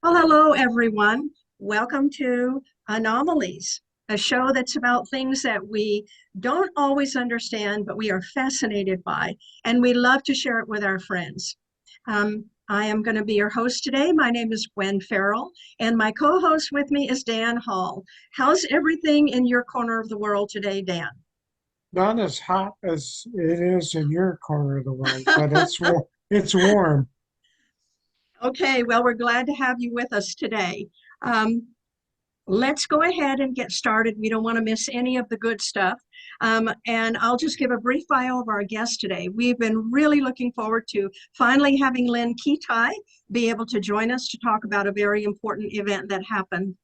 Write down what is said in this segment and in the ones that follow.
Well, hello, everyone. Welcome to Anomalies, a show that's about things that we don't always understand, but we are fascinated by, and we love to share it with our friends. I am going to be your host today. My name is Gwen Farrell, and my co-host with me is Dan Hall. How's everything in your corner of the world today, Dan? Not as hot as it is in your corner of the world, but it's warm. Okay, well, we're glad to have you with us today. Um, let's go ahead and get started. We don't want to miss any of the good stuff. And I'll just give a brief bio of our guest today. We've been really looking forward to finally having Lynne Kitei be able to join us to talk about a very important event that happened.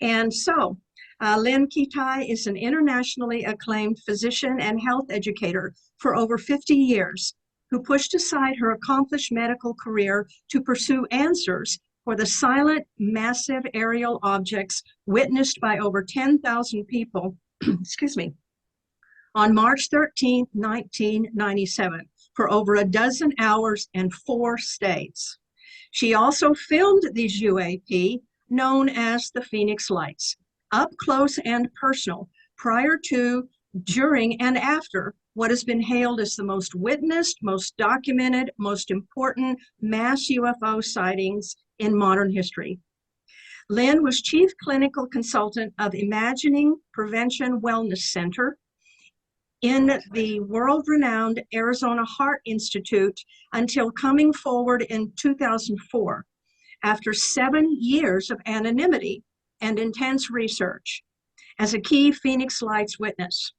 And so, Lynne Kitei is an internationally acclaimed physician and health educator for over 50 years, who pushed aside her accomplished medical career to pursue answers for the silent, massive aerial objects witnessed by over 10,000 people, excuse me, on March 13, 1997, for over a dozen hours and 4 states. She also filmed these UAP, known as the Phoenix Lights, up close and personal, prior to, during, and after what has been hailed as the most witnessed, most documented, most important mass UFO sightings in modern history. Lynne was Chief Clinical Consultant of Imagining Prevention Wellness Center in the world-renowned Arizona Heart Institute until coming forward in 2004, after 7 years of anonymity and intense research, as a key Phoenix Lights witness.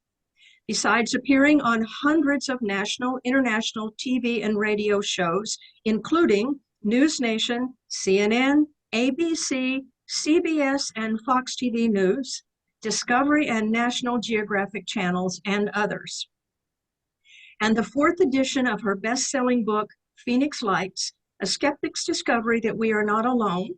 Besides appearing on hundreds of national, international TV and radio shows, including News Nation, CNN, ABC, CBS, and Fox TV News, Discovery and National Geographic channels, and others. And the fourth edition of her best-selling book, Phoenix Lights, A Skeptic's Discovery That We Are Not Alone,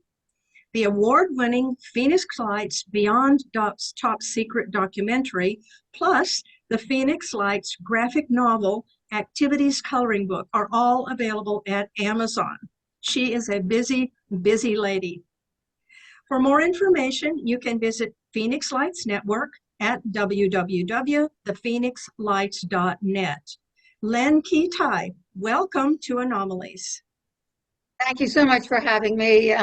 the award-winning Phoenix Lights Beyond Top Secret documentary, plus the Phoenix Lights graphic novel Activities Coloring Book are all available at Amazon. She is a busy, busy lady. For more information, you can visit Phoenix Lights Network at www.thephoenixlights.net. Lynne Kitei, welcome to Anomalies. Thank you so much for having me.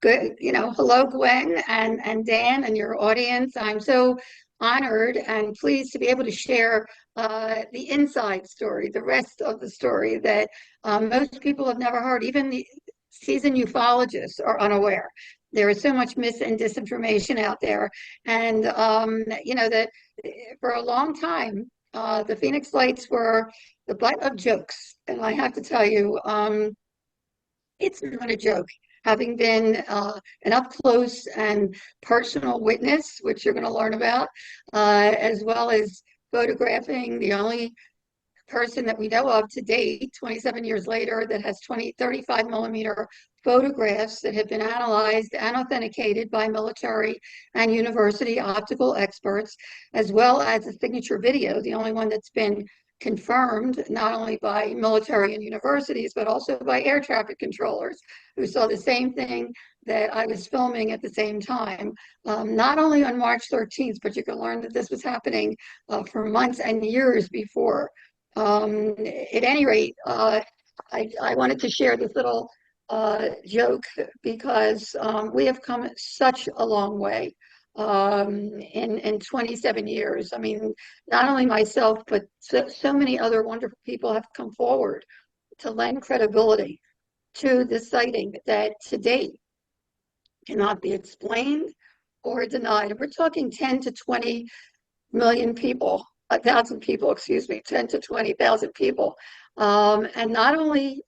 Good, hello, Gwen and Dan and your audience. I'm so honored and pleased to be able to share the inside story, the rest of the story that most people have never heard. Even the seasoned ufologists are unaware. There is so much mis and disinformation out there, and that for a long time, the Phoenix Lights were the butt of jokes, and I have to tell you. It's not a joke. Having been an up close and personal witness, which you're going to learn about, as well as photographing the only person that we know of to date, 27 years later, that has 35 millimeter photographs that have been analyzed and authenticated by military and university optical experts, as well as a signature video, the only one that's been confirmed not only by military and universities, but also by air traffic controllers who saw the same thing that I was filming at the same time, not only on March 13th, but you can learn that this was happening for months and years before. At any rate, I wanted to share this little joke because we have come such a long way in 27 years. I mean, not only myself, but so many other wonderful people have come forward to lend credibility to the sighting that to date cannot be explained or denied. And we're talking 10 to 20 million people, 1,000 people, excuse me, 10 to 20,000 people. And not only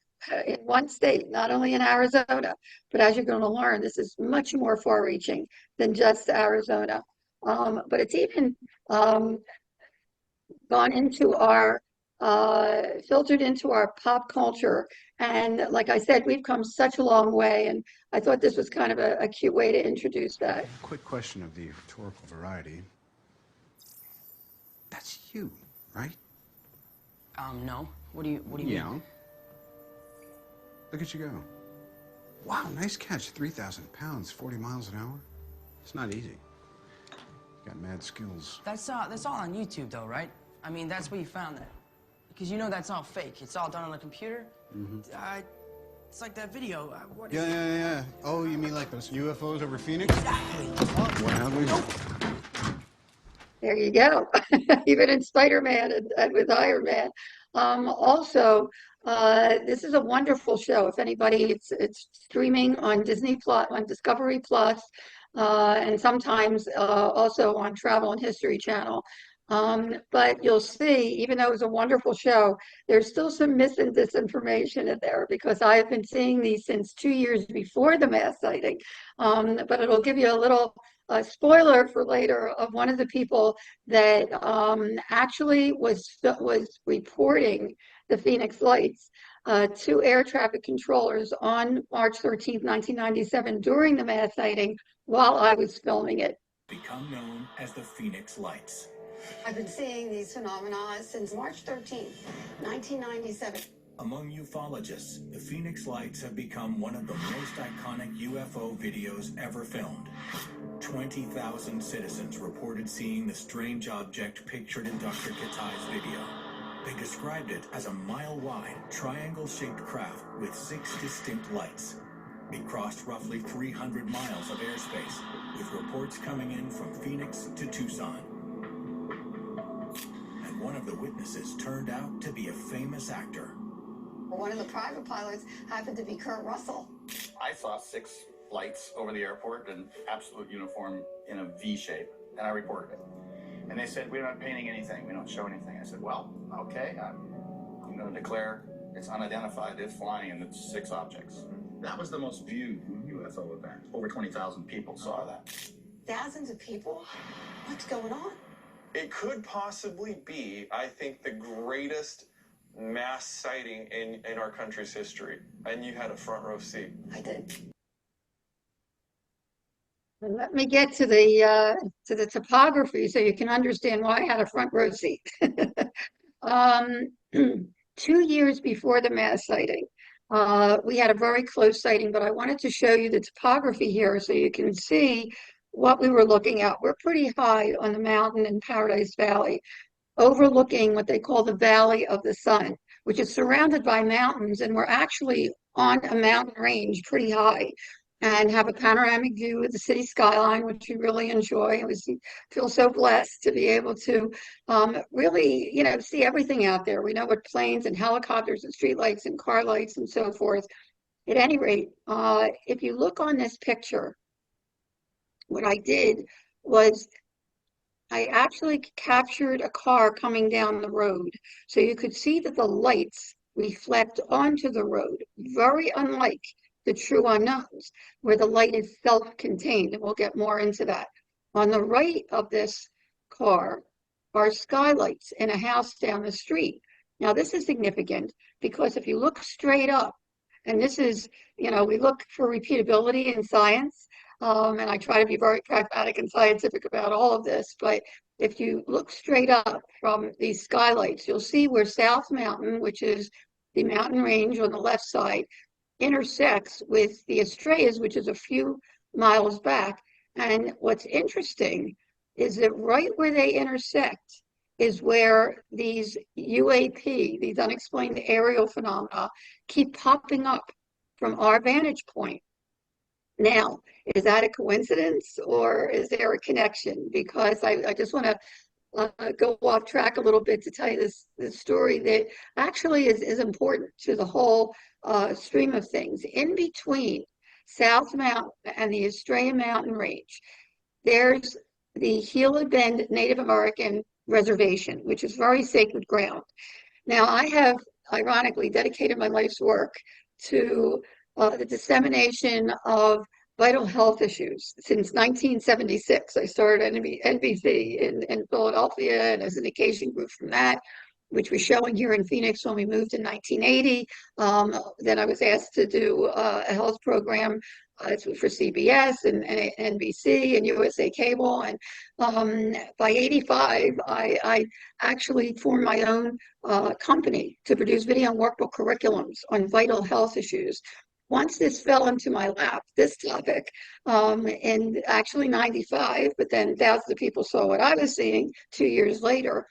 in one state, not only in Arizona, but as you're going to learn, this is much more far-reaching than just Arizona. But it's even gone into our, filtered into our pop culture. And like I said, we've come such a long way, and I thought this was kind of a cute way to introduce that. Quick question of the rhetorical variety. That's you, right? No. What do you mean? Yeah. Look at you go. Wow, nice catch. 3,000 pounds, 40 miles an hour. It's not easy. Got mad skills. That's all on YouTube, though, right? I mean, that's where you found that. Because you know that's all fake. It's all done on a computer. It's like that video. What is it? Yeah. Oh, you mean like those UFOs over Phoenix? Exactly. Wow. There you go. Even in Spider-Man and with Iron Man. Also, this is a wonderful show. If anybody, it's streaming on Disney Plus, on Discovery Plus, and sometimes also on Travel and History Channel. But you'll see, even though it was a wonderful show, there's still some mis and disinformation in there because I've been seeing these since 2 years before the mass sighting. But it'll give you a little spoiler for later of one of the people that actually was reporting the Phoenix Lights to air traffic controllers on March 13th, 1997 during the mass sighting while I was filming it. Become known as the Phoenix Lights. I've been seeing these phenomena since March 13th, 1997. Among ufologists, the Phoenix Lights have become one of the most iconic UFO videos ever filmed. 20,000 citizens reported seeing the strange object pictured in Dr. Kitei's video. They described it as a mile-wide, triangle-shaped craft with 6 distinct lights. It crossed roughly 300 miles of airspace, with reports coming in from Phoenix to Tucson. And one of the witnesses turned out to be a famous actor. One of the private pilots happened to be Kurt Russell. I saw 6 lights over the airport in absolute uniform in a V shape, and I reported it. And they said, we're not painting anything, we don't show anything. I said, well, okay, I'm going to declare it's unidentified, it's flying, and it's 6 objects. That was the most viewed UFO event. Over 20,000 people saw that. Thousands of people? What's going on? It could possibly be, I think, the greatest mass sighting in our country's history. And you had a front row seat. I did. And let me get to the topography so you can understand why I had a front row seat. 2 years before the mass sighting, we had a very close sighting, but I wanted to show you the topography here so you can see what we were looking at. We're pretty high on the mountain in Paradise Valley, overlooking what they call the Valley of the Sun, which is surrounded by mountains, and we're actually on a mountain range pretty high and have a panoramic view of the city skyline, which we really enjoy. We feel so blessed to be able to really, see everything out there. We know what planes and helicopters and streetlights and car lights and so forth. At any rate, if you look on this picture, what I did was I actually captured a car coming down the road. So you could see that the lights reflect onto the road, very unlike the true unknowns, where the light is self-contained, and we'll get more into that. On the right of this car are skylights in a house down the street. Now, this is significant because if you look straight up, and this is, we look for repeatability in science, and I try to be very pragmatic and scientific about all of this, but if you look straight up from these skylights, you'll see where South Mountain, which is the mountain range on the left side, intersects with the Estrellas, which is a few miles back. And what's interesting is that right where they intersect is where these UAP, these unexplained aerial phenomena, keep popping up from our vantage point. Now, is that a coincidence or is there a connection? Because I just want to go off track a little bit to tell you this story that actually is important to the whole stream of things. In between South Mountain and the Estrella Mountain Range, there's the Gila Bend Native American Reservation, which is very sacred ground. Now, I have ironically dedicated my life's work to the dissemination of vital health issues since 1976. I started NBC in Philadelphia and a syndication group from that, which was showing here in Phoenix when we moved in 1980. Then I was asked to do a health program for CBS and NBC and USA Cable. And by 85, I actually formed my own company to produce video and workbook curriculums on vital health issues. Once this fell into my lap, this topic, in actually 95, but then thousands of people saw what I was seeing 2 years later,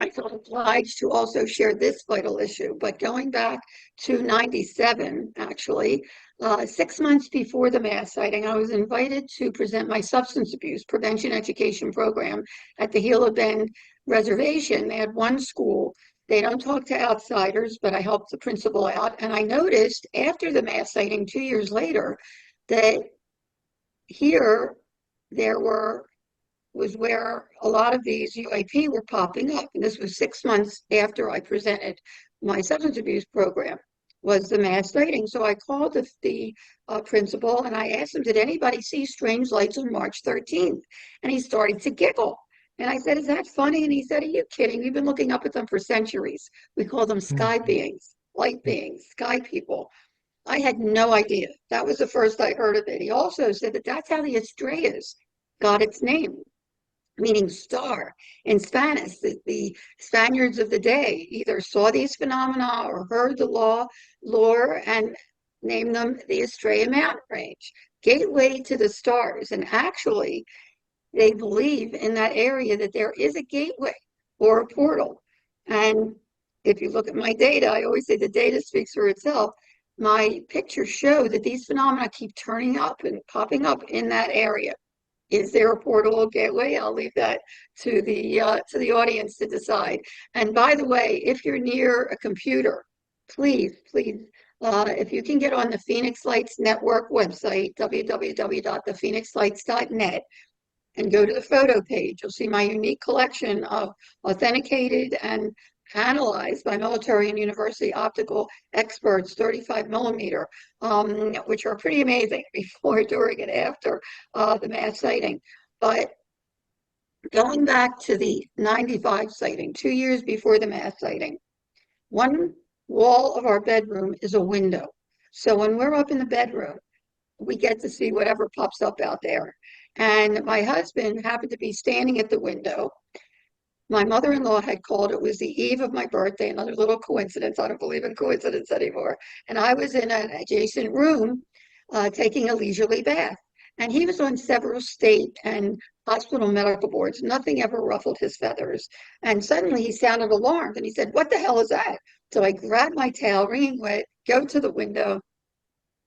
I felt obliged to also share this vital issue. But going back to 97, actually, 6 months before the mass sighting, I was invited to present my substance abuse prevention education program at the Gila Bend Reservation. They had one school. They don't talk to outsiders, but I helped the principal out. And I noticed after the mass sighting 2 years later that here there was where a lot of these UAP were popping up. And this was 6 months after I presented my substance abuse program, was the mass sighting. So I called the principal and I asked him, did anybody see strange lights on March 13th? And he started to giggle. And I said, is that funny? And he said, are you kidding? We've been looking up at them for centuries. We call them sky beings, light beings, sky people. I had no idea. That was the first I heard of it. He also said that that's how the estrellas got its name, meaning star. In Spanish, the Spaniards of the day either saw these phenomena or heard the lore and named them the Estrella Mountain Range, gateway to the stars. And actually, they believe in that area that there is a gateway or a portal. And if you look at my data, I always say the data speaks for itself. My pictures show that these phenomena keep turning up and popping up in that area. Is there a portal or gateway? I'll leave that to the audience to decide. And by the way, if you're near a computer, please, if you can get on the Phoenix Lights Network website, www.thephoenixlights.net, and go to the photo page, you'll see my unique collection of authenticated and analyzed by military and university optical experts, 35 millimeter, which are pretty amazing before, during, and after the mass sighting. But going back to the 95 sighting, 2 years before the mass sighting, one wall of our bedroom is a window. So when we're up in the bedroom, we get to see whatever pops up out there. And my husband happened to be standing at the window. My mother-in-law had called. It was the eve of my birthday, another little coincidence. I don't believe in coincidence anymore. And I was in an adjacent room taking a leisurely bath. And he was on several state and hospital medical boards. Nothing ever ruffled his feathers. And suddenly he sounded alarmed and he said, what the hell is that? So I grabbed my towel, wringing wet, go to the window,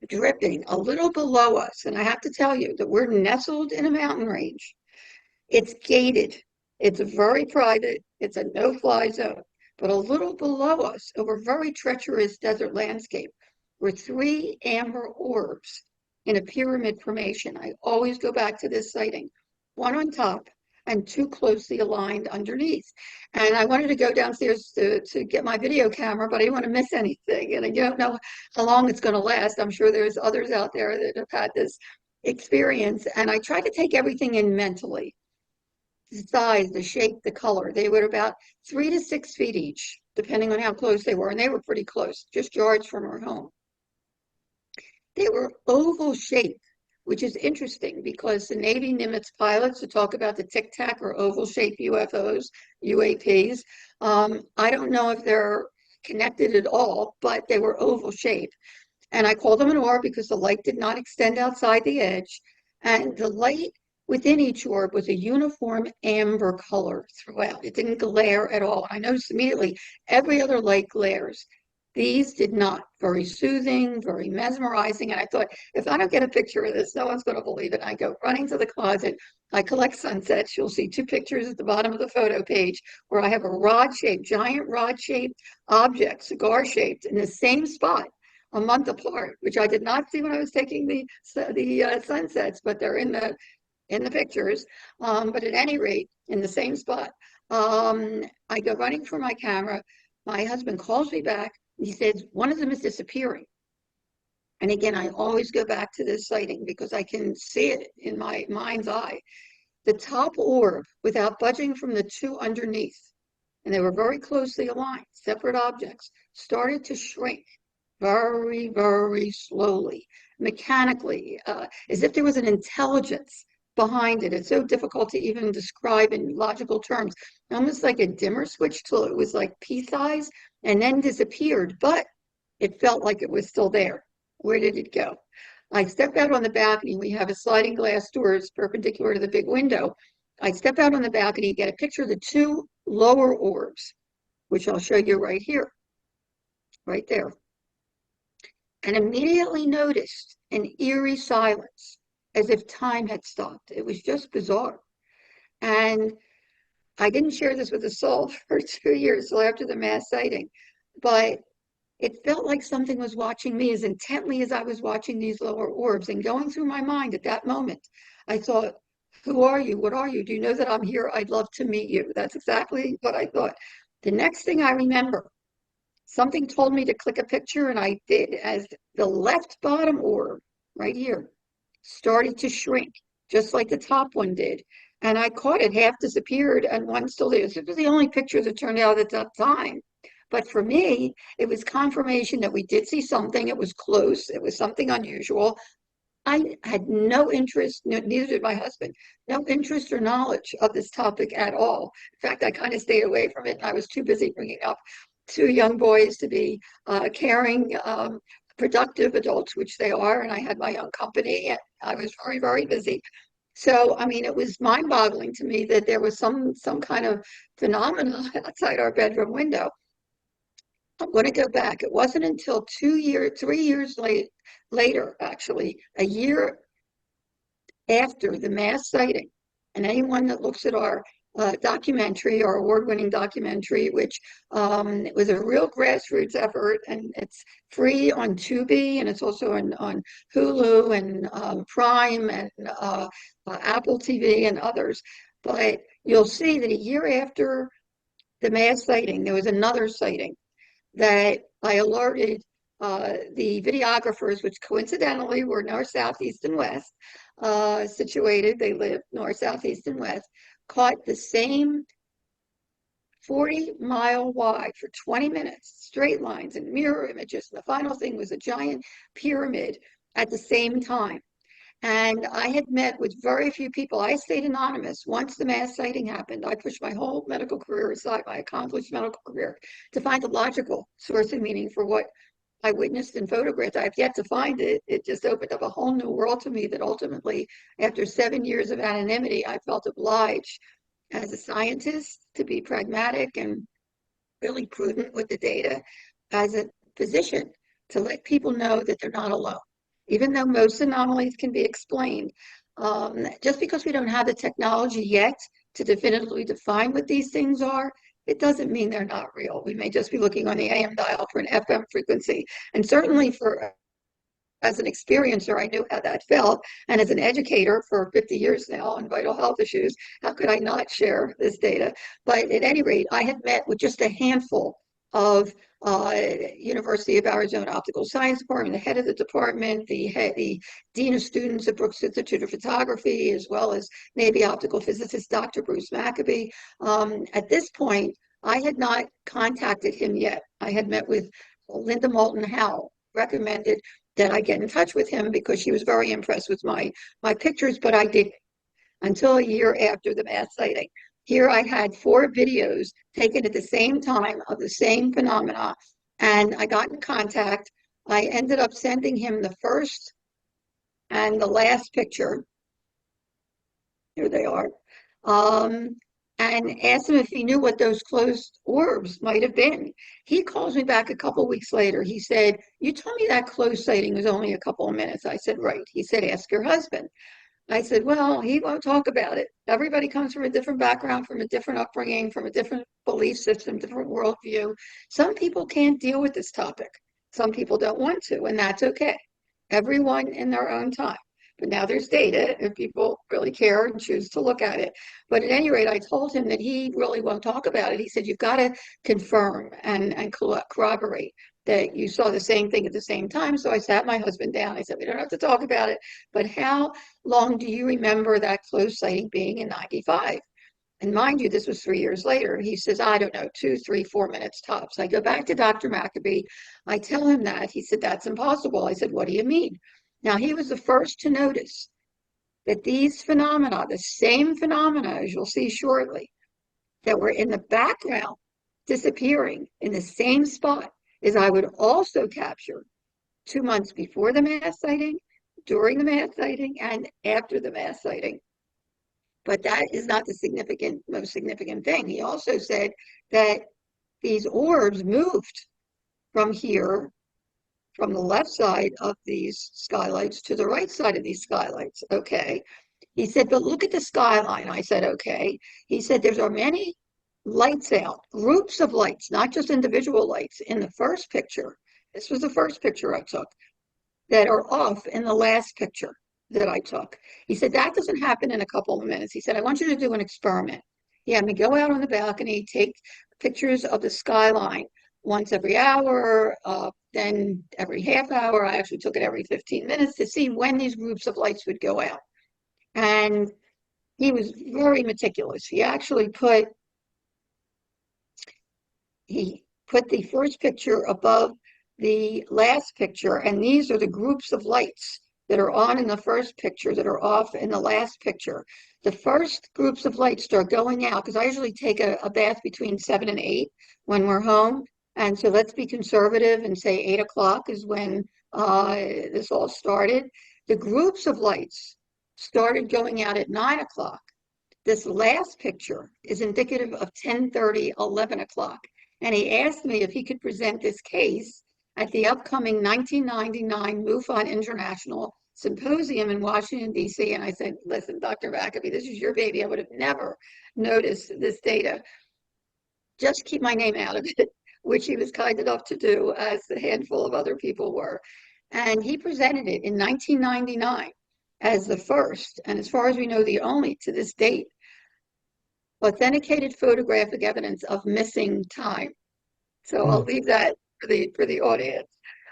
dripping a little below us. And I have to tell you that we're nestled in a mountain range. It's gated. It's very private. It's a no-fly zone. But a little below us, over very treacherous desert landscape, were 3 amber orbs in a pyramid formation. I always go back to this sighting. 1 on top and 2 closely aligned underneath. And I wanted to go downstairs to get my video camera, but I didn't want to miss anything. And I don't know how long it's going to last. I'm sure there's others out there that have had this experience. And I tried to take everything in mentally. The size, the shape, the color. They were about 3 to 6 feet each, depending on how close they were. And they were pretty close, just yards from our home. They were oval shaped, which is interesting because the Navy Nimitz pilots who talk about the Tic Tac or oval shaped UFOs, UAPs. I don't know if they're connected at all, but they were oval shaped. And I called them an orb because the light did not extend outside the edge. And the light within each orb was a uniform amber color throughout. It didn't glare at all. I noticed immediately every other light glares. These did not. Very soothing, very mesmerizing. And I thought, if I don't get a picture of this, no one's going to believe it. I go running to the closet. I collect sunsets. You'll see 2 pictures at the bottom of the photo page where I have a rod-shaped, giant rod-shaped object, cigar-shaped, in the same spot, a month apart, which I did not see when I was taking the sunsets, but they're in the pictures. But at any rate, in the same spot. I go running for my camera. My husband calls me back. He says, one of them is disappearing. And again, I always go back to this sighting because I can see it in my mind's eye. The top orb, without budging from the 2 underneath, and they were very closely aligned, separate objects, started to shrink very, very slowly, mechanically, as if there was an intelligence behind it. It's so difficult to even describe in logical terms. Almost like a dimmer switch till it was like pea size and then disappeared, but it felt like it was still there. Where did it go? I step out on the balcony. We have a sliding glass doors perpendicular to the big window. I step out on the balcony, get a picture of the two lower orbs, which I'll show you right here, right there, and immediately noticed an eerie silence, as if time had stopped. It was just bizarre. And I didn't share this with a soul for 2 years till after the mass sighting, but it felt like something was watching me as intently as I was watching these lower orbs. And going through my mind at that moment, I thought, who are you? What are you? Do you know that I'm here? I'd love to meet you. That's exactly what I thought. The next thing I remember, something told me to click a picture, and I did, as the left bottom orb, right here, started to shrink, just like the top one did. And I caught it, half disappeared, and one still there. This was the only picture that turned out at that time. But for me, it was confirmation that we did see something. It was close. It was something unusual. I had no interest, neither did my husband, no interest or knowledge of this topic at all. In fact, I kind of stayed away from it. I was too busy bringing up two young boys to be caring, productive adults, which they are. And I had my own company, and I was very, very busy. So, I mean, it was mind-boggling to me that there was some kind of phenomena outside our bedroom window. I'm going to go back. It wasn't until 3 years later, actually, a year after the mass sighting, and anyone that looks at our documentary, our award-winning documentary, which it was a real grassroots effort, and it's free on Tubi, and it's also on Hulu and Prime and Apple TV and others. But you'll see that a year after the mass sighting, there was another sighting that I alerted the videographers, which coincidentally were north, south, east, and west situated. They lived north, south, east, and west, caught the same 40-mile wide for 20 minutes, straight lines and mirror images. And the final thing was a giant pyramid at the same time. And I had met with very few people. I stayed anonymous. Once the mass sighting happened, I pushed my whole medical career aside, my accomplished medical career, to find a logical source of meaning for what I witnessed and photographed. I've yet to find it. It just opened up a whole new world to me that ultimately, after 7 years of anonymity, I felt obliged as a scientist to be pragmatic and really prudent with the data, as a physician to let people know that they're not alone. Even though most anomalies can be explained, just because we don't have the technology yet to definitively define what these things are, it doesn't mean they're not real. We may just be looking on the AM dial for an FM frequency. And certainly as an experiencer, I knew how that felt. And as an educator for 50 years now on vital health issues, how could I not share this data? But at any rate, I had met with just a handful of University of Arizona Optical Science Department, the head of the department, the dean of students at Brooks Institute of Photography, as well as Navy optical physicist Dr. Bruce Maccabee. At this point, I had not contacted him yet. I had met with Linda Moulton Howe, recommended that I get in touch with him because she was very impressed with my pictures, but I didn't until a year after the mass sighting. Here I had 4 videos taken at the same time of the same phenomena, and I got in contact. I ended up sending him the first and the last picture. Here they are. And asked him if he knew what those closed orbs might have been. He calls me back a couple weeks later. He said, "You told me that closed sighting was only a couple of minutes." I said, "Right." He said, "Ask your husband." I said, "Well, he won't talk about it. Everybody comes from a different background, from a different upbringing, from a different belief system, different worldview. Some people can't deal with this topic. Some people don't want to, and that's okay. Everyone in their own time. But now there's data, and people really care and choose to look at it." But at any rate, I told him that he really won't talk about it. He said, "You've got to confirm and corroborate that you saw the same thing at the same time." So I sat my husband down. I said, "We don't have to talk about it, but how long do you remember that close sighting being in 95? And mind you, this was 3 years later. He says, "I don't know, 2, 3, 4 minutes tops." I go back to Dr. Maccabee. I tell him that. He said, "That's impossible." I said, "What do you mean?" Now, he was the first to notice that these phenomena, the same phenomena, as you'll see shortly, that were in the background disappearing in the same spot as I would also capture 2 months before the mass sighting, during the mass sighting, and after the mass sighting. But that is not the most significant thing. He also said that these orbs moved from here, from the left side of these skylights to the right side of these skylights. Okay. He said, but look at the skyline. I said, okay. He said, there are many lights out, groups of lights, not just individual lights in the first picture. This was the first picture I took, that are off in the last picture that I took. He said, that doesn't happen in a couple of minutes. He said, I want you to do an experiment. He had me go out on the balcony, take pictures of the skyline once every hour, then every half hour. I actually took it every 15 minutes to see when these groups of lights would go out. And he was very meticulous. He actually put the first picture above the last picture, and these are the groups of lights that are on in the first picture that are off in the last picture. The first groups of lights start going out because I usually take a bath between 7 and 8 when we're home. And so let's be conservative and say 8 o'clock is when this all started. The groups of lights started going out at 9 o'clock. This last picture is indicative of 10:30, 11 o'clock. And he asked me if he could present this case at the upcoming 1999 MUFON International Symposium in Washington, D.C. And I said, listen, Dr. McAfee, this is your baby. I would have never noticed this data. Just keep my name out of it, which he was kind enough to do, as a handful of other people were. And he presented it in 1999 as the first, and as far as we know, the only to this date, authenticated photographic evidence of missing time. So I'll leave that for the audience.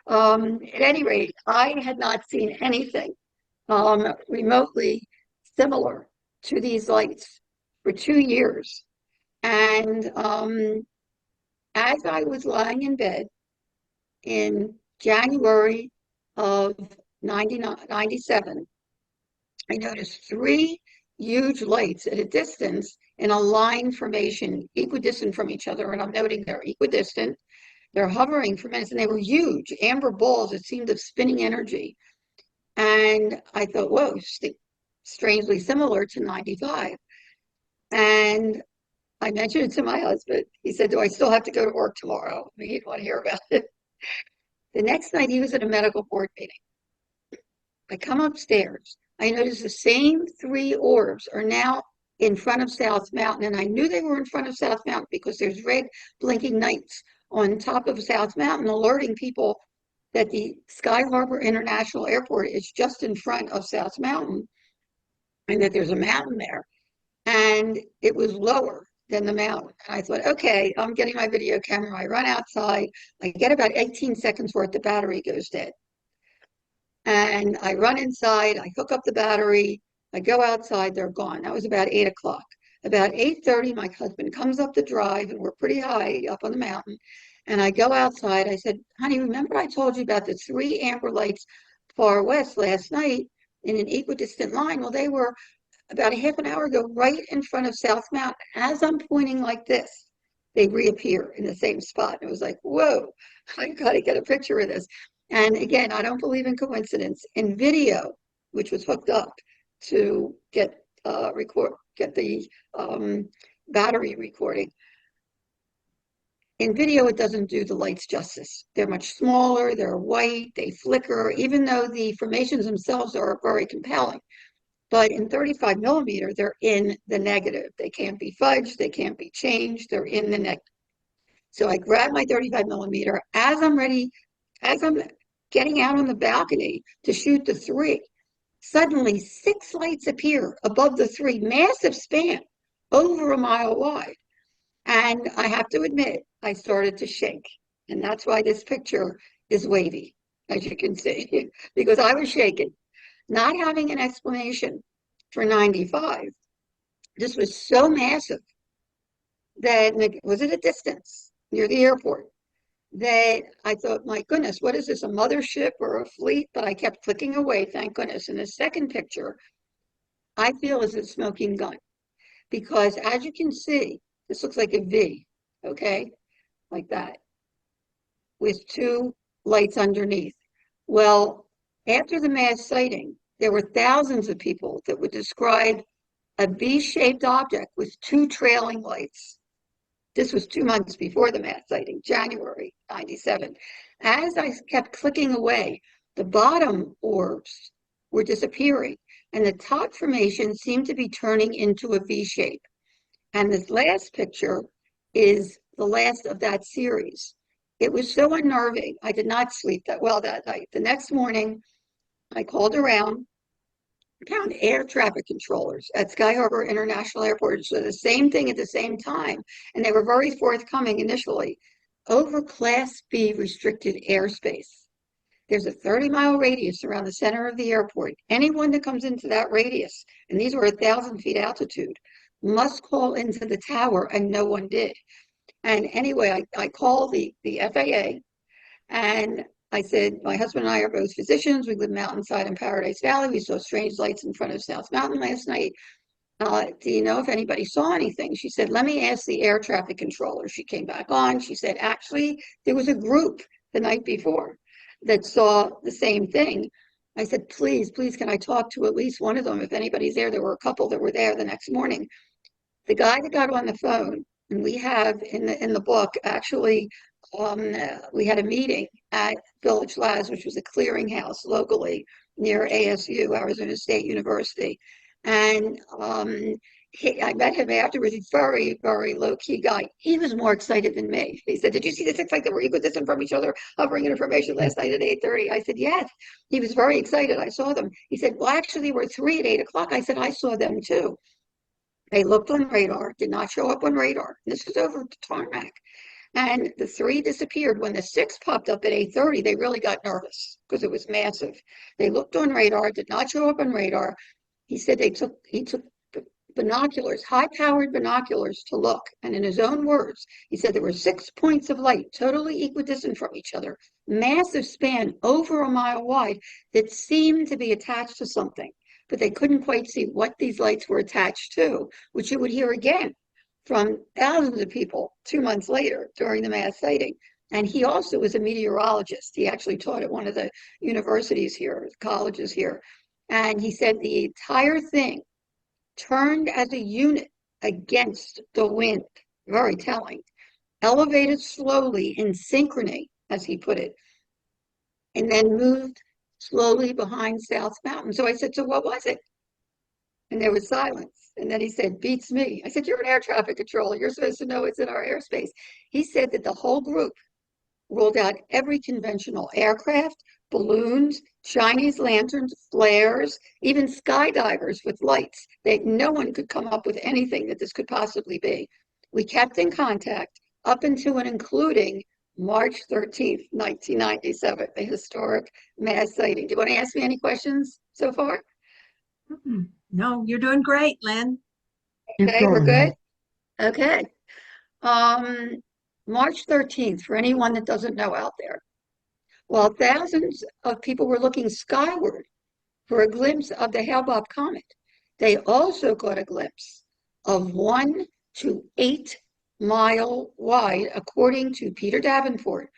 At any rate, I had not seen anything remotely similar to these lights for 2 years. And as I was lying in bed in January of 97, I noticed 3 huge lights at a distance in a line formation, equidistant from each other. And I'm noting they're equidistant. They're hovering for minutes, and they were huge, amber balls that seemed of spinning energy. And I thought, whoa, strangely similar to 95. And I mentioned it to my husband. He said, do I still have to go to work tomorrow? I mean, he didn't want to hear about it. The next night, he was at a medical board meeting. I come upstairs. I notice the same 3 orbs are now in front of South Mountain. And I knew they were in front of South Mountain because there's red blinking lights on top of South Mountain alerting people that the Sky Harbor International Airport is just in front of South Mountain and that there's a mountain there. And it was lower than the mountain. And I thought, okay, I'm getting my video camera. I run outside. I get about 18 seconds worth, the battery goes dead. And I run inside, I hook up the battery, I go outside, they're gone. That was about 8 o'clock. About 8:30, my husband comes up the drive, and we're pretty high up on the mountain. And I go outside, I said, honey, remember I told you about the 3 amber lights far west last night in an equidistant line? Well, they were about a half an hour ago, right in front of South Mountain. As I'm pointing like this, they reappear in the same spot. And it was like, whoa, I gotta get a picture of this. And again, I don't believe in coincidence. In video, which was hooked up to get the battery recording. In video, it doesn't do the lights justice. They're much smaller, they're white, they flicker, even though the formations themselves are very compelling. But in 35 millimeter, they're in the negative. They can't be fudged, they can't be changed, they're in the negative. So I grab my 35 millimeter as I'm getting out on the balcony to shoot the 3. Suddenly, 6 lights appear above the 3, massive span, over a mile wide. And I have to admit, I started to shake. And that's why this picture is wavy, as you can see, because I was shaking. Not having an explanation for 95. This was so massive that it was at a distance near the airport that I thought, my goodness, what is this, a mothership or a fleet? But I kept clicking away, thank goodness. In the second picture, I feel is a smoking gun because as you can see, this looks like a V, okay, like that, with 2 lights underneath. Well, after the mass sighting, there were thousands of people that would describe a V-shaped object with two trailing lights. This was 2 months before the mass sighting, January 97. As I kept clicking away, the bottom orbs were disappearing, and the top formation seemed to be turning into a V shape. And this last picture is the last of that series. It was so unnerving. I did not sleep that well that night. The next morning, I called around, found air traffic controllers at Sky Harbor International Airport. So the same thing at the same time. And they were very forthcoming initially. Over Class B restricted airspace. There's a 30-mile radius around the center of the airport. Anyone that comes into that radius, and these were 1,000 feet altitude, must call into the tower, and no one did. And anyway, I called the FAA, and I said, my husband and I are both physicians. We live mountainside in Paradise Valley. We saw strange lights in front of South Mountain last night. Do you know if anybody saw anything? She said, let me ask the air traffic controller. She came back on. She said, actually, there was a group the night before that saw the same thing. I said, please, can I talk to at least one of them? If anybody's there, there were a couple that were there the next morning. The guy that got on the phone, and we have in the book, actually, we had a meeting at Village Labs, which was a clearinghouse locally near ASU, Arizona State University. And I met him afterwards. He's very, very low-key guy. He was more excited than me. He said, did you see the six lights that were equidistant from each other hovering in information last night at 8:30? I said, yes. He was very excited. I saw them. He said, well, actually, there were three at 8 o'clock. I said, I saw them too. They looked on radar, did not show up on radar. This was over the tarmac. And the three disappeared. When the six popped up at 8:30, they really got nervous because it was massive. They looked on radar, did not show up on radar. He said he took binoculars, high-powered binoculars to look. And in his own words, he said there were 6 points of light, totally equidistant from each other, massive span over a mile wide that seemed to be attached to something. But they couldn't quite see what these lights were attached to, which you would hear again from thousands of people 2 months later during the mass sighting. And he also was a meteorologist. He actually taught at one of the universities here, colleges here. And he said the entire thing turned as a unit against the wind, very telling, elevated slowly in synchrony, as he put it, and then moved slowly behind South Mountain. So I said, so what was it? And there was silence. And then he said, beats me. I said, you're an air traffic controller. You're supposed to know it's in our airspace. He said that the whole group rolled out every conventional aircraft, balloons, Chinese lanterns, flares, even skydivers with lights. No one could come up with anything that this could possibly be. We kept in contact up until and including March 13th, 1997, the historic mass sighting. Do you want to ask me any questions so far? No, you're doing great, Lynn. Okay, we're good? Okay. March 13th, for anyone that doesn't know out there, while thousands of people were looking skyward for a glimpse of the Hale-Bopp comet, they also got a glimpse of 1 to 8 mile wide, according to Peter Davenport,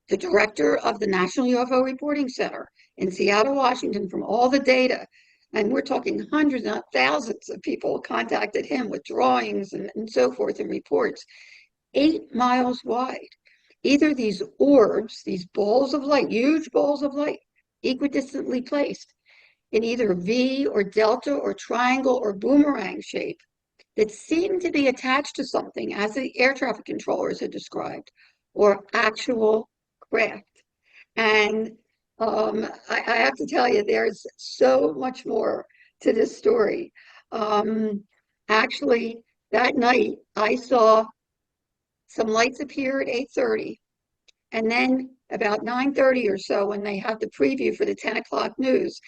the director of the National UFO Reporting Center in Seattle, Washington, from all the data. And we're talking hundreds, not thousands of people contacted him with drawings and so forth and reports. 8 miles wide. Either these orbs, these balls of light, huge balls of light, equidistantly placed in either V or delta or triangle or boomerang shape that seemed to be attached to something, as the air traffic controllers had described, or actual craft. And I have to tell you, there's so much more to this story. Actually, that night, I saw some lights appear at 8:30. And then about 9:30 or so, when they had the preview for the 10 o'clock news,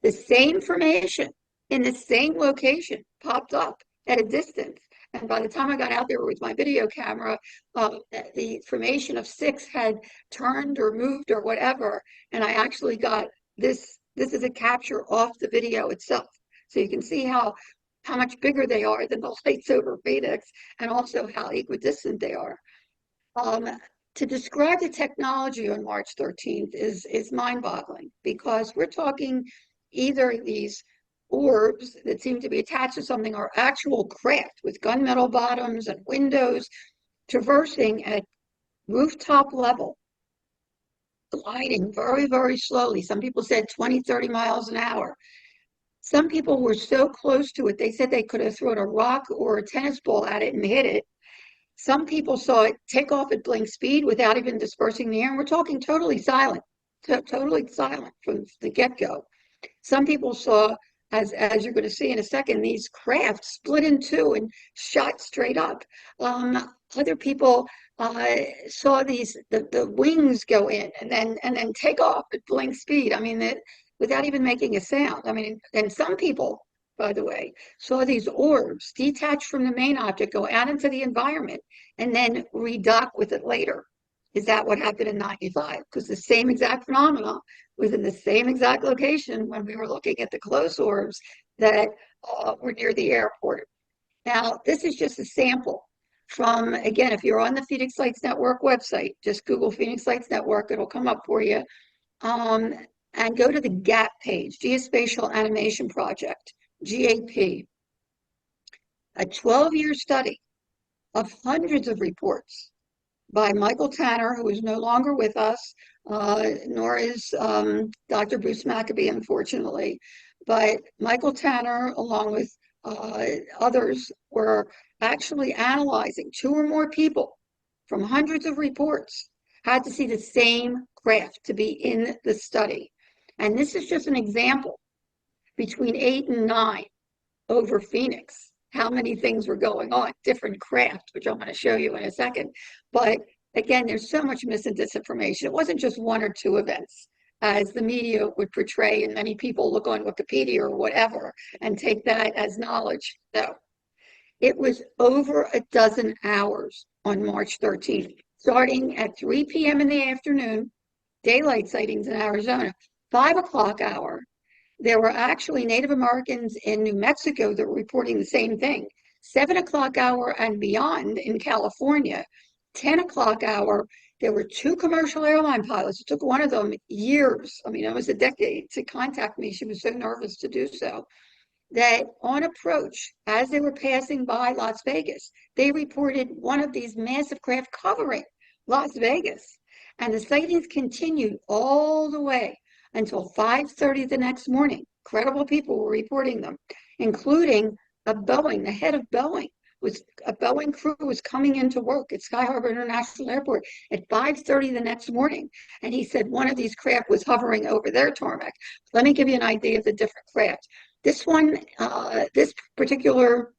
the same formation in the same location popped up at a distance. And by the time I got out there with my video camera, the formation of 6 had turned or moved or whatever. And I actually got this is a capture off the video itself. So you can see how much bigger they are than the lights over Phoenix, and also how equidistant they are. To describe the technology on March 13th is mind-boggling, because we're talking either these orbs that seem to be attached to something or actual craft with gunmetal bottoms and windows traversing at rooftop level, gliding very, very slowly. Some people said 20, 30 miles an hour. Some people were so close to it, they said they could have thrown a rock or a tennis ball at it and hit it. Some people saw it take off at blink speed without even dispersing the air. And we're talking totally silent, totally silent from the get-go. Some people saw, as you're going to see in a second, these craft split in two and shot straight up. Other people saw the wings go in and then take off at blink speed. I mean, without even making a sound. I mean, and some people, by the way, saw these orbs detached from the main object, go out into the environment, and then redock with it later. Is that what happened in 95? Because the same exact phenomena was in the same exact location when we were looking at the close orbs that were near the airport. Now, this is just a sample from, again, if you're on the Phoenix Lights Network website, just Google Phoenix Lights Network, it'll come up for you. And go to the GAP page, Geospatial Animation Project, GAP, a 12-year study of hundreds of reports by Michael Tanner, who is no longer with us, nor is Dr. Bruce Maccabee, unfortunately. But Michael Tanner, along with others, were actually analyzing 2 or more people from hundreds of reports, had to see the same craft to be in the study. And this is just an example between 8 and 9 over Phoenix, how many things were going on, different craft, which I'm going to show you in a second. But again, there's so much mis and disinformation. It wasn't just 1 or 2 events, as the media would portray, and many people look on Wikipedia or whatever and take that as knowledge. No, it was over a dozen hours on March 13th, starting at 3 p.m. in the afternoon, daylight sightings in Arizona. 5 o'clock hour, there were actually Native Americans in New Mexico that were reporting the same thing. 7 o'clock hour and beyond in California. 10 o'clock hour, there were 2 commercial airline pilots. It took one of them years, I mean, almost a decade, to contact me. She was so nervous to do so. That on approach, as they were passing by Las Vegas, they reported one of these massive craft covering Las Vegas. And the sightings continued all the way until 5:30 the next morning. Credible people were reporting them, including the head of Boeing. A Boeing crew was coming into work at Sky Harbor International Airport at 5:30 the next morning. And he said one of these craft was hovering over their tarmac. Let me give you an idea of the different craft. This one, this particular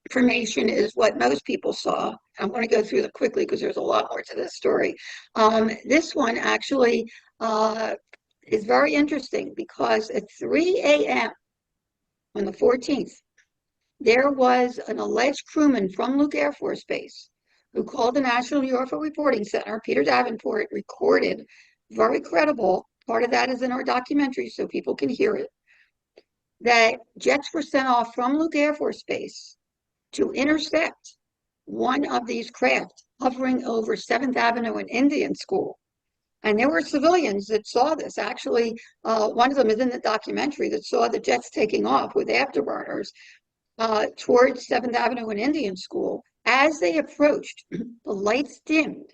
information is what most people saw. I'm going to go through it quickly because there's a lot more to this story. This one actually is very interesting because at 3 a.m. on the 14th, there was an alleged crewman from Luke Air Force Base who called the National UFO Reporting Center. Peter Davenport recorded, very credible. Part of that is in our documentary so people can hear it. That jets were sent off from Luke Air Force Base to intercept one of these craft hovering over 7th Avenue and Indian School. And there were civilians that saw this. Actually, one of them is in the documentary that saw the jets taking off with afterburners towards 7th Avenue and Indian School. As they approached, the lights dimmed,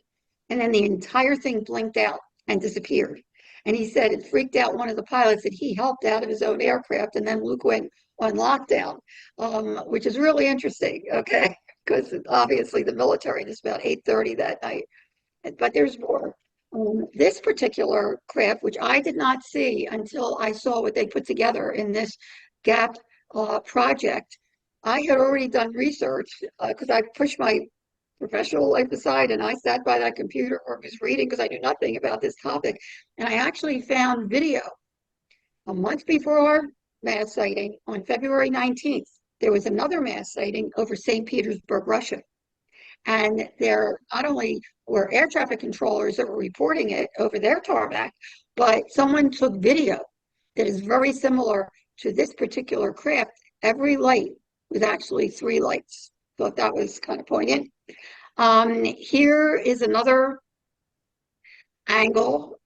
and then the entire thing blinked out and disappeared. And he said it freaked out one of the pilots that he helped out of his own aircraft, and then Luke went on lockdown, which is really interesting, okay? Because obviously the military, and it's about 8:30 that night. But there's more. This particular craft, which I did not see until I saw what they put together in this GAP project, I had already done research because I pushed my professional life aside and I sat by that computer or was reading because I knew nothing about this topic. And I actually found video a month before our mass sighting on February 19th. There was another mass sighting over St. Petersburg, Russia. And there not only were air traffic controllers that were reporting it over their tarmac, but someone took video that is very similar to this particular craft. Every light was actually 3 lights. Thought that was kind of poignant. Here is another angle.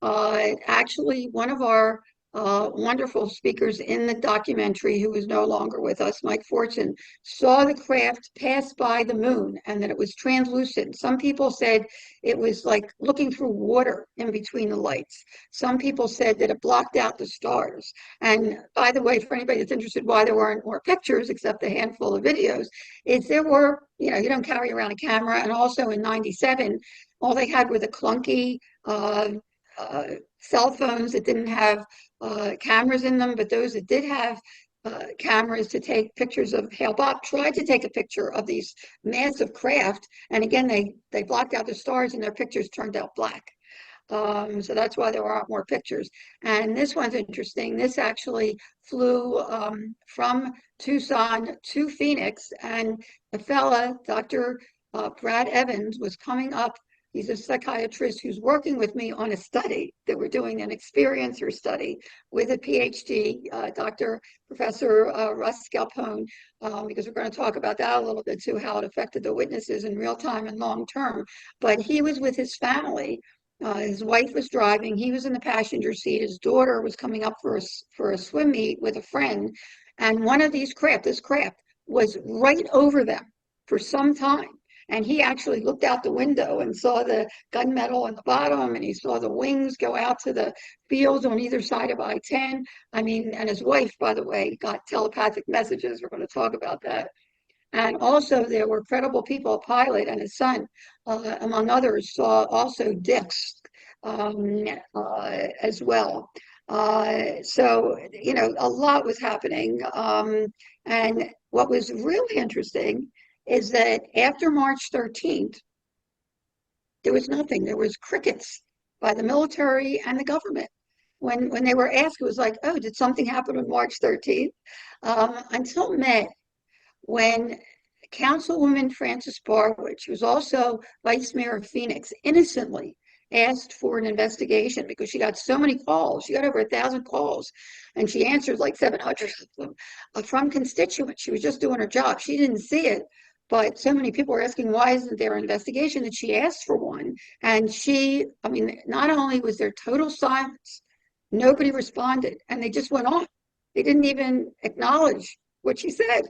Actually, one of our wonderful speakers in the documentary, who is no longer with us, Mike Fortune, saw the craft pass by the moon and that it was translucent. Some people said it was like looking through water in between the lights. Some people said that it blocked out the stars. And by the way, for anybody that's interested why there weren't more pictures except a handful of videos, is there were, you know, you don't carry around a camera. And also in 97, all they had were the clunky cell phones that didn't have cameras in them, but those that did have cameras to take pictures of Hale Bopp tried to take a picture of these massive craft. And again, they blocked out the stars and their pictures turned out black. So that's why there aren't more pictures. And this one's interesting. This actually flew from Tucson to Phoenix, and a fella, Dr. Brad Evans, was coming up. He's a psychiatrist who's working with me on a study that we're doing, an experiencer study with a PhD, Dr. Professor Russ Scalpone, because we're going to talk about that a little bit too, how it affected the witnesses in real time and long term. But he was with his family. His wife was driving. He was in the passenger seat. His daughter was coming up for a swim meet with a friend. And one of these craft, this craft, was right over them for some time. And he actually looked out the window and saw the gunmetal on the bottom, and he saw the wings go out to the fields on either side of I-10. I mean, and his wife, by the way, got telepathic messages. We're going to talk about that. And also there were credible people, a pilot and his son, among others, saw also discs as well. So, you know, a lot was happening. And what was really interesting is that after March 13th, there was nothing. There was crickets by the military and the government. When they were asked, it was like, oh, did something happen on March 13th? Until May, when Councilwoman Frances Barwich, who was also Vice Mayor of Phoenix, innocently asked for an investigation because she got so many calls. She got over 1,000 calls, and she answered like 700 of them from constituents. She was just doing her job. She didn't see it, but so many people were asking, why isn't there an investigation, that she asked for one. And she, I mean, not only was there total silence, nobody responded, and they just went on. They didn't even acknowledge what she said,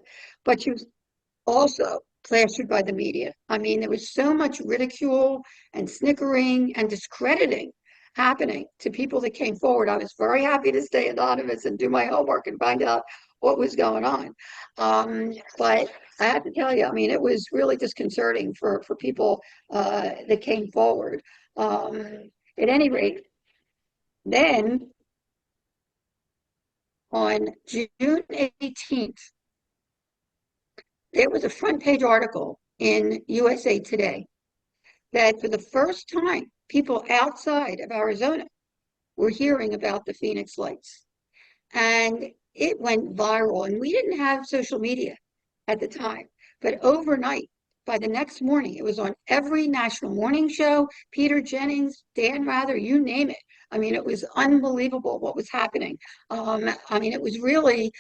but she was also plastered by the media. I mean, there was so much ridicule and snickering and discrediting happening to people that came forward. I was very happy to stay anonymous and do my homework and find out what was going on. But I have to tell you, I mean, it was really disconcerting for people that came forward. At any rate, then on June 18th, there was a front page article in USA Today that for the first time, people outside of Arizona were hearing about the Phoenix lights. And it went viral. And we didn't have social media at the time, but overnight, by the next morning, it was on every national morning show, Peter Jennings, Dan Rather, you name it. I mean, it was unbelievable what was happening. I mean, it was really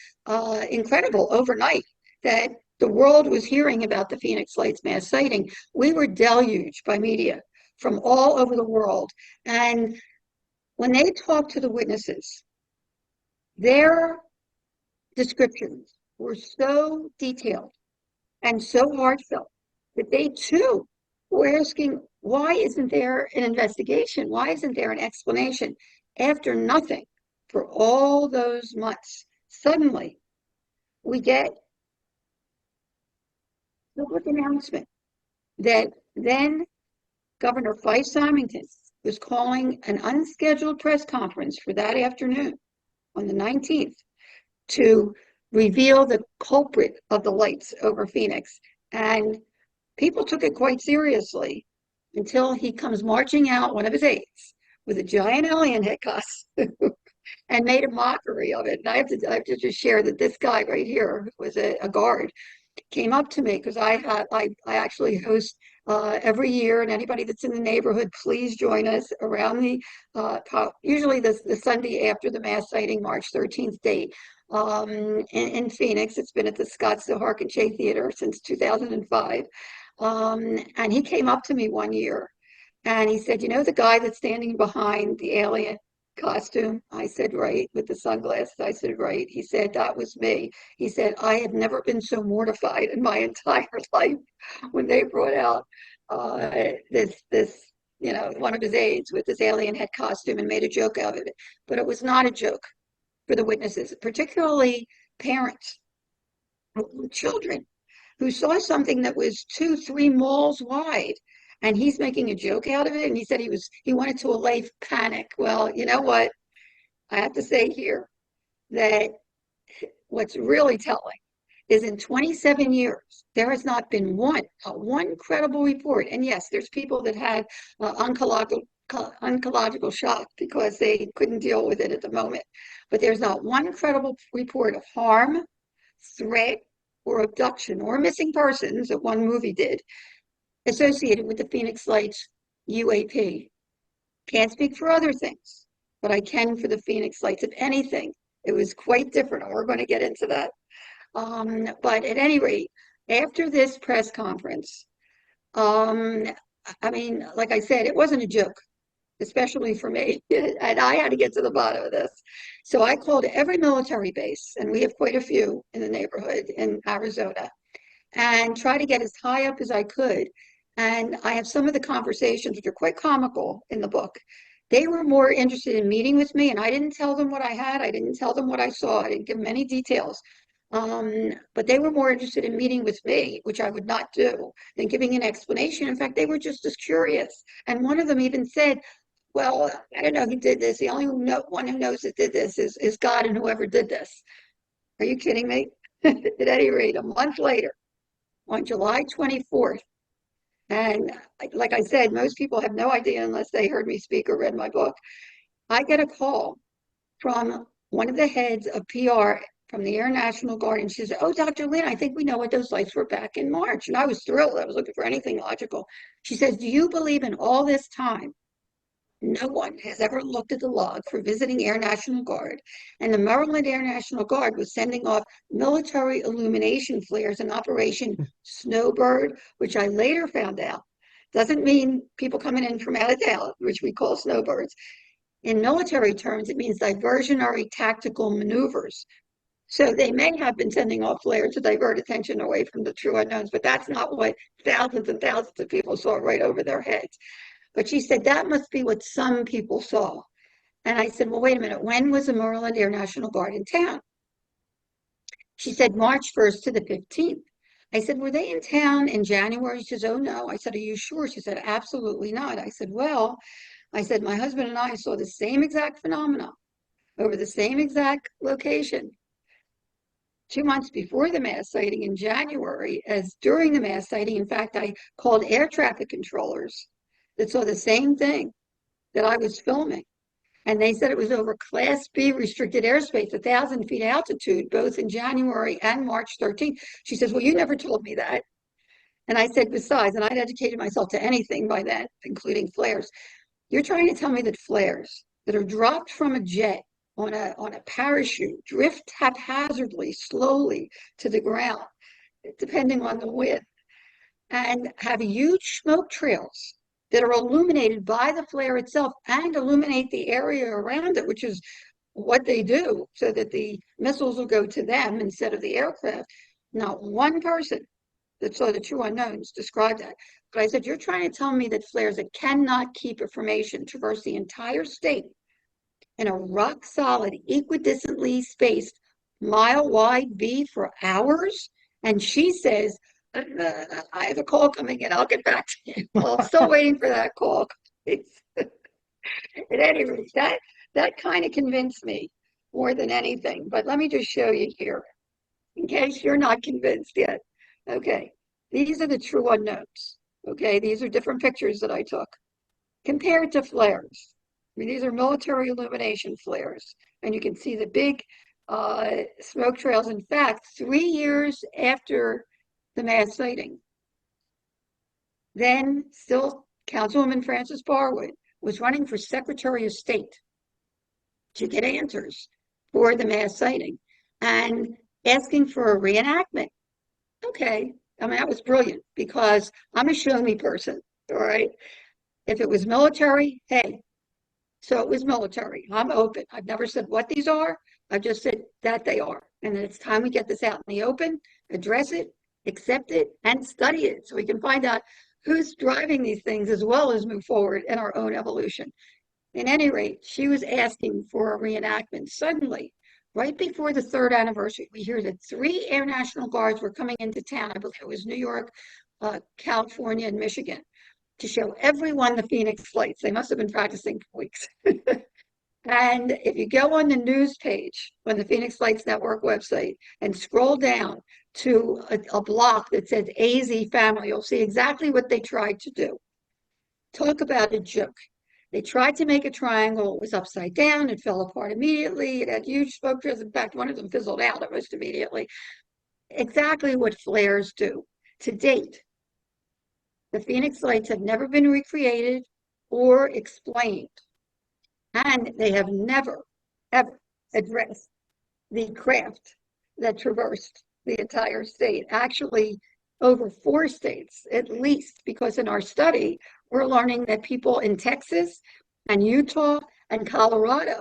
incredible overnight that the world was hearing about the Phoenix Lights mass sighting. We were deluged by media from all over the world. And when they talked to the witnesses, their descriptions were so detailed and so heartfelt that they too were asking, why isn't there an investigation? Why isn't there an explanation? After nothing for all those months, suddenly we get public announcement that then Governor Fife Symington was calling an unscheduled press conference for that afternoon on the 19th to reveal the culprit of the lights over Phoenix. And people took it quite seriously until he comes marching out, one of his aides, with a giant alien head costume and made a mockery of it. And I have to just share that this guy right here, who was a guard, came up to me because I actually host every year, and anybody that's in the neighborhood, please join us around the usually the Sunday after the mass sighting, March 13th date in Phoenix. It's been at the Scottsdale Hark and Che Theater since 2005. And he came up to me one year And he said, you know, the guy that's standing behind the alien costume? I said, right, with the sunglasses. I said, right. He said, that was me. He said, I have never been so mortified in my entire life when they brought out this, you know, one of his aides with this alien head costume and made a joke out of it. But it was not a joke for the witnesses, particularly parents, children who saw something that was 2, 3 malls wide, and he's making a joke out of it. And he said he wanted to allay panic. Well, you know what? I have to say here that what's really telling is in 27 years, there has not been one credible report. And yes, there's people that had oncological shock because they couldn't deal with it at the moment. But there's not one credible report of harm, threat, or abduction or missing persons that one movie did associated with the Phoenix Lights UAP. Can't speak for other things, but I can for the Phoenix Lights. If anything, it was quite different, and we're going to get into that. But at any rate, after this press conference, I mean, like I said, it wasn't a joke, especially for me. And I had to get to the bottom of this. So I called every military base, and we have quite a few in the neighborhood in Arizona, and try to get as high up as I could. And I have some of the conversations, which are quite comical in the book. They were more interested in meeting with me, and I didn't tell them what I had. I didn't tell them what I saw. I didn't give them any details. But they were more interested in meeting with me, which I would not do, than giving an explanation. In fact, they were just as curious. And one of them even said, well, I don't know who did this. The only one who knows that did this is God and whoever did this. Are you kidding me? At any rate, a month later, on July 24th, and like I said, most people have no idea unless they heard me speak or read my book. I get a call from one of the heads of PR from the Air National Guard, and she said, oh, Dr. Lynne, I think we know what those lights were back in March. And I was thrilled. I was looking for anything logical. She says, do you believe in all this time no one has ever looked at the log for visiting Air National Guard, and the Maryland Air National Guard was sending off military illumination flares in Operation Snowbird, which I later found out doesn't mean people coming in from out of town, which we call snowbirds. In military terms, it means diversionary tactical maneuvers. So they may have been sending off flares to divert attention away from the true unknowns, but that's not what thousands and thousands of people saw right over their heads. But she said, that must be what some people saw. And I said, well, wait a minute. When was the Maryland Air National Guard in town? She said, March 1st to the 15th. I said, were they in town in January? She says, oh, no. I said, are you sure? She said, absolutely not. I said, well, I said, my husband and I saw the same exact phenomena over the same exact location 2 months before the mass sighting in January as during the mass sighting. In fact, I called air traffic controllers that saw the same thing that I was filming. And they said it was over Class B restricted airspace, 1,000 feet altitude, both in January and March 13th. She says, well, you never told me that. And I said, besides, and I'd educated myself to anything by then, including flares. You're trying to tell me that flares that are dropped from a jet on a parachute drift haphazardly, slowly to the ground, depending on the wind, and have huge smoke trails that are illuminated by the flare itself and illuminate the area around it, which is what they do so that the missiles will go to them instead of the aircraft. Not one person that saw the true unknowns described that. But I said, you're trying to tell me that flares that cannot keep a formation traverse the entire state in a rock solid, equidistantly spaced, mile-wide V for hours? And she says, I have a call coming in. I'll get back to you. Well, I'm still waiting for that call. At any rate, that kind of convinced me more than anything. But let me just show you here, in case you're not convinced yet. Okay, these are the true unknowns. Okay, these are different pictures that I took compared to flares. I mean, these are military illumination flares, and you can see the big smoke trails. In fact, 3 years after the mass sighting, then still Councilwoman Frances Barwood was running for Secretary of State to get answers for the mass sighting and asking for a reenactment. Okay, I mean, that was brilliant because I'm a show me person, all right? If it was military, hey, so it was military. I'm open. I've never said what these are. I've just said that they are. And it's time we get this out in the open, address it, accept it, and study it so we can find out who's driving these things as well as move forward in our own evolution. At any rate, she was asking for a reenactment. Suddenly, right before the third anniversary, we hear that 3 Air National Guards were coming into town. I believe it was New York, California, and Michigan, to show everyone the Phoenix flights. They must have been practicing for weeks. And if you go on the news page on the Phoenix Flights Network website and scroll down to a block that says AZ Family, you'll see exactly what they tried to do. Talk about a joke. They tried to make a triangle. It was upside down. It fell apart immediately. It had huge smoke trails. In fact, one of them fizzled out almost immediately. Exactly what flares do. To date, the Phoenix Lights have never been recreated or explained. And they have never, ever addressed the craft that traversed the entire state. Actually, over 4 states, at least, because in our study, we're learning that people in Texas and Utah and Colorado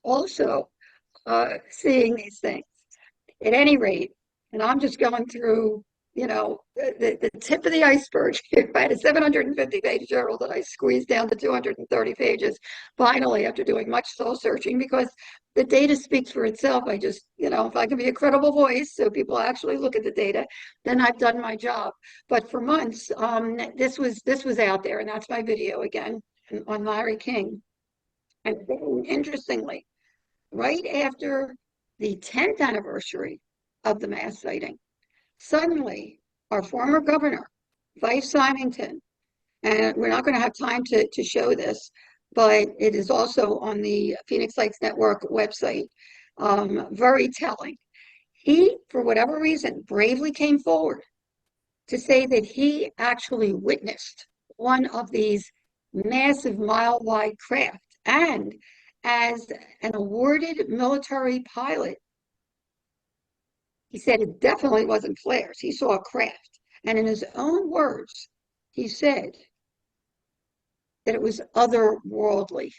also seeing these things. At any rate, and I'm just going through, the tip of the iceberg. I had a 750-page journal that I squeezed down to 230 pages, finally, after doing much soul searching, because the data speaks for itself. I just, if I can be a credible voice so people actually look at the data, then I've done my job. But for months, this was out there, and that's my video again on Larry King. And interestingly, right after the 10th anniversary of the mass sighting, suddenly our former governor, Vice Symington, and we're not going to have time to show this, but it is also on the Phoenix Lights Network website, very telling. He, for whatever reason, bravely came forward to say that he actually witnessed one of these massive mile-wide craft. And as an awarded military pilot, he said it definitely wasn't flares. He saw a craft. And in his own words, he said that it was otherworldly,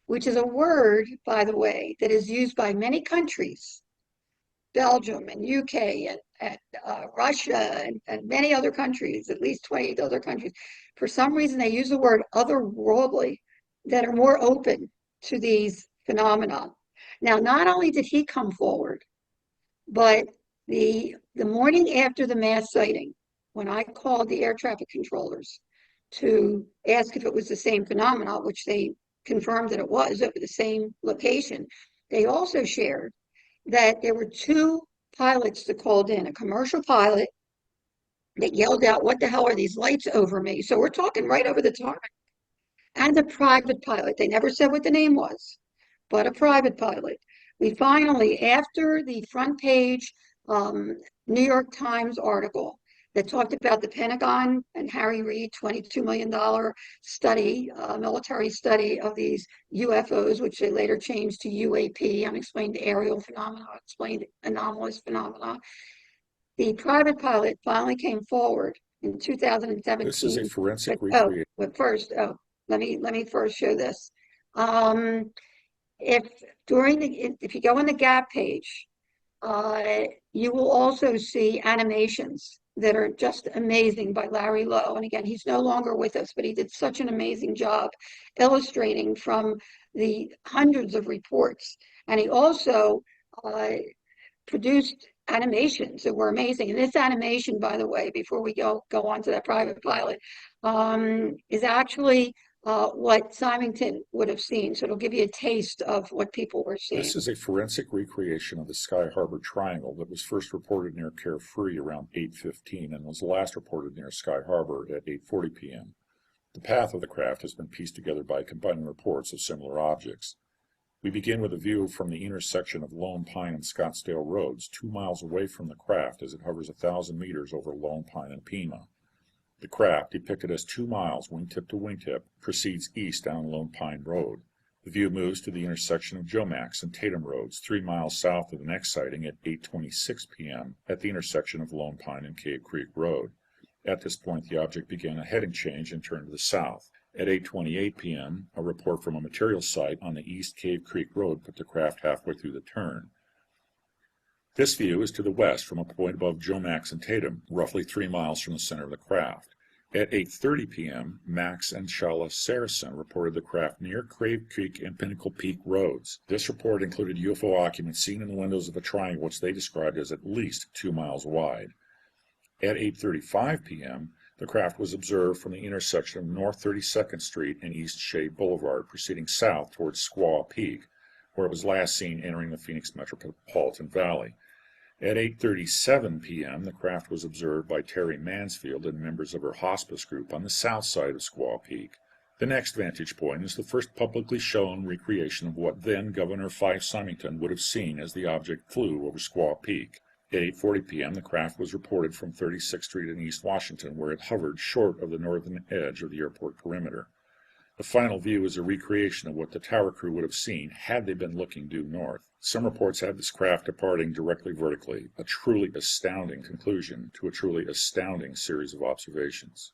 which is a word, by the way, that is used by many countries, Belgium and UK and Russia and many other countries, at least 28 other countries. For some reason, they use the word otherworldly that are more open to these phenomena. Now, not only did he come forward, but the morning after the mass sighting, when I called the air traffic controllers to ask if it was the same phenomena, which they confirmed that it was over the same location, they also shared that there were 2 pilots that called in, a commercial pilot that yelled out, "What the hell are these lights over me?" So we're talking right over the tarmac. And a private pilot. They never said what the name was, but a private pilot. We finally, after the front page New York Times article that talked about the Pentagon and Harry Reid $22 million study, military study of these UFOs, which they later changed to UAP, unexplained aerial phenomena, explained anomalous phenomena. The private pilot finally came forward in 2017. This is a forensic recreation. But first, let me first show this. If you go on the Gap page, you will also see animations that are just amazing by Larry Lowe. And again, he's no longer with us, but he did such an amazing job illustrating from the hundreds of reports. And he also produced animations that were amazing. And this animation, by the way, before we go on to that private pilot, is actually what Symington would have seen. So it'll give you a taste of what people were seeing. This is a forensic recreation of the Sky Harbor Triangle that was first reported near Carefree around 8:15 and was last reported near Sky Harbor at 8:40 p.m. The path of the craft has been pieced together by combining reports of similar objects. We begin with a view from the intersection of Lone Pine and Scottsdale Roads, 2 miles away from the craft as it hovers 1,000 meters over Lone Pine and Pima. The craft, depicted as 2 miles wingtip to wingtip, proceeds east down Lone Pine Road. The view moves to the intersection of Jomax and Tatum Roads, 3 miles south of the next sighting at 8:26 p.m. at the intersection of Lone Pine and Cave Creek Road. At this point, the object began a heading change and turned to the south. At 8:28 p.m., a report from a material site on the East Cave Creek Road put the craft halfway through the turn. This view is to the west from a point above Joe Max and Tatum, roughly 3 miles from the center of the craft. At 8:30 p.m., Max and Shala Saracen reported the craft near Crave Creek and Pinnacle Peak roads. This report included UFO occupants seen in the windows of a triangle which they described as at least 2 miles wide. At 8:35 p.m., the craft was observed from the intersection of North 32nd Street and East Shea Boulevard, proceeding south towards Squaw Peak, where it was last seen entering the Phoenix Metropolitan Valley. At 8:37 p.m., the craft was observed by Terry Mansfield and members of her hospice group on the south side of Squaw Peak. The next vantage point is the first publicly shown recreation of what then Governor Fife Symington would have seen as the object flew over Squaw Peak. At 8:40 p.m., the craft was reported from 36th Street in East Washington, where it hovered short of the northern edge of the airport perimeter. The final view is a recreation of what the tower crew would have seen had they been looking due north. Some reports have this craft departing directly vertically, a truly astounding conclusion to a truly astounding series of observations.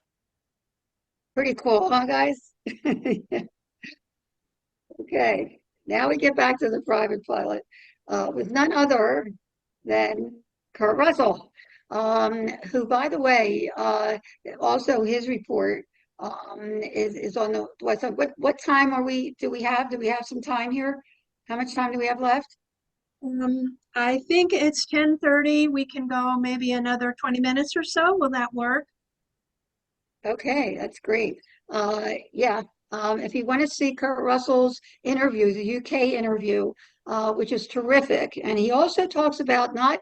Pretty cool, huh, guys? Okay, now we get back to the private pilot with none other than Kurt Russell, who, by the way, also his report is on the website. What time do we have? Do we have some time here? How much time do we have left? I think it's 10:30. We can go maybe another 20 minutes or so. Will that work? Okay, that's great. Yeah, if you want to see Kurt Russell's interview, the UK interview, which is terrific, and he also talks about not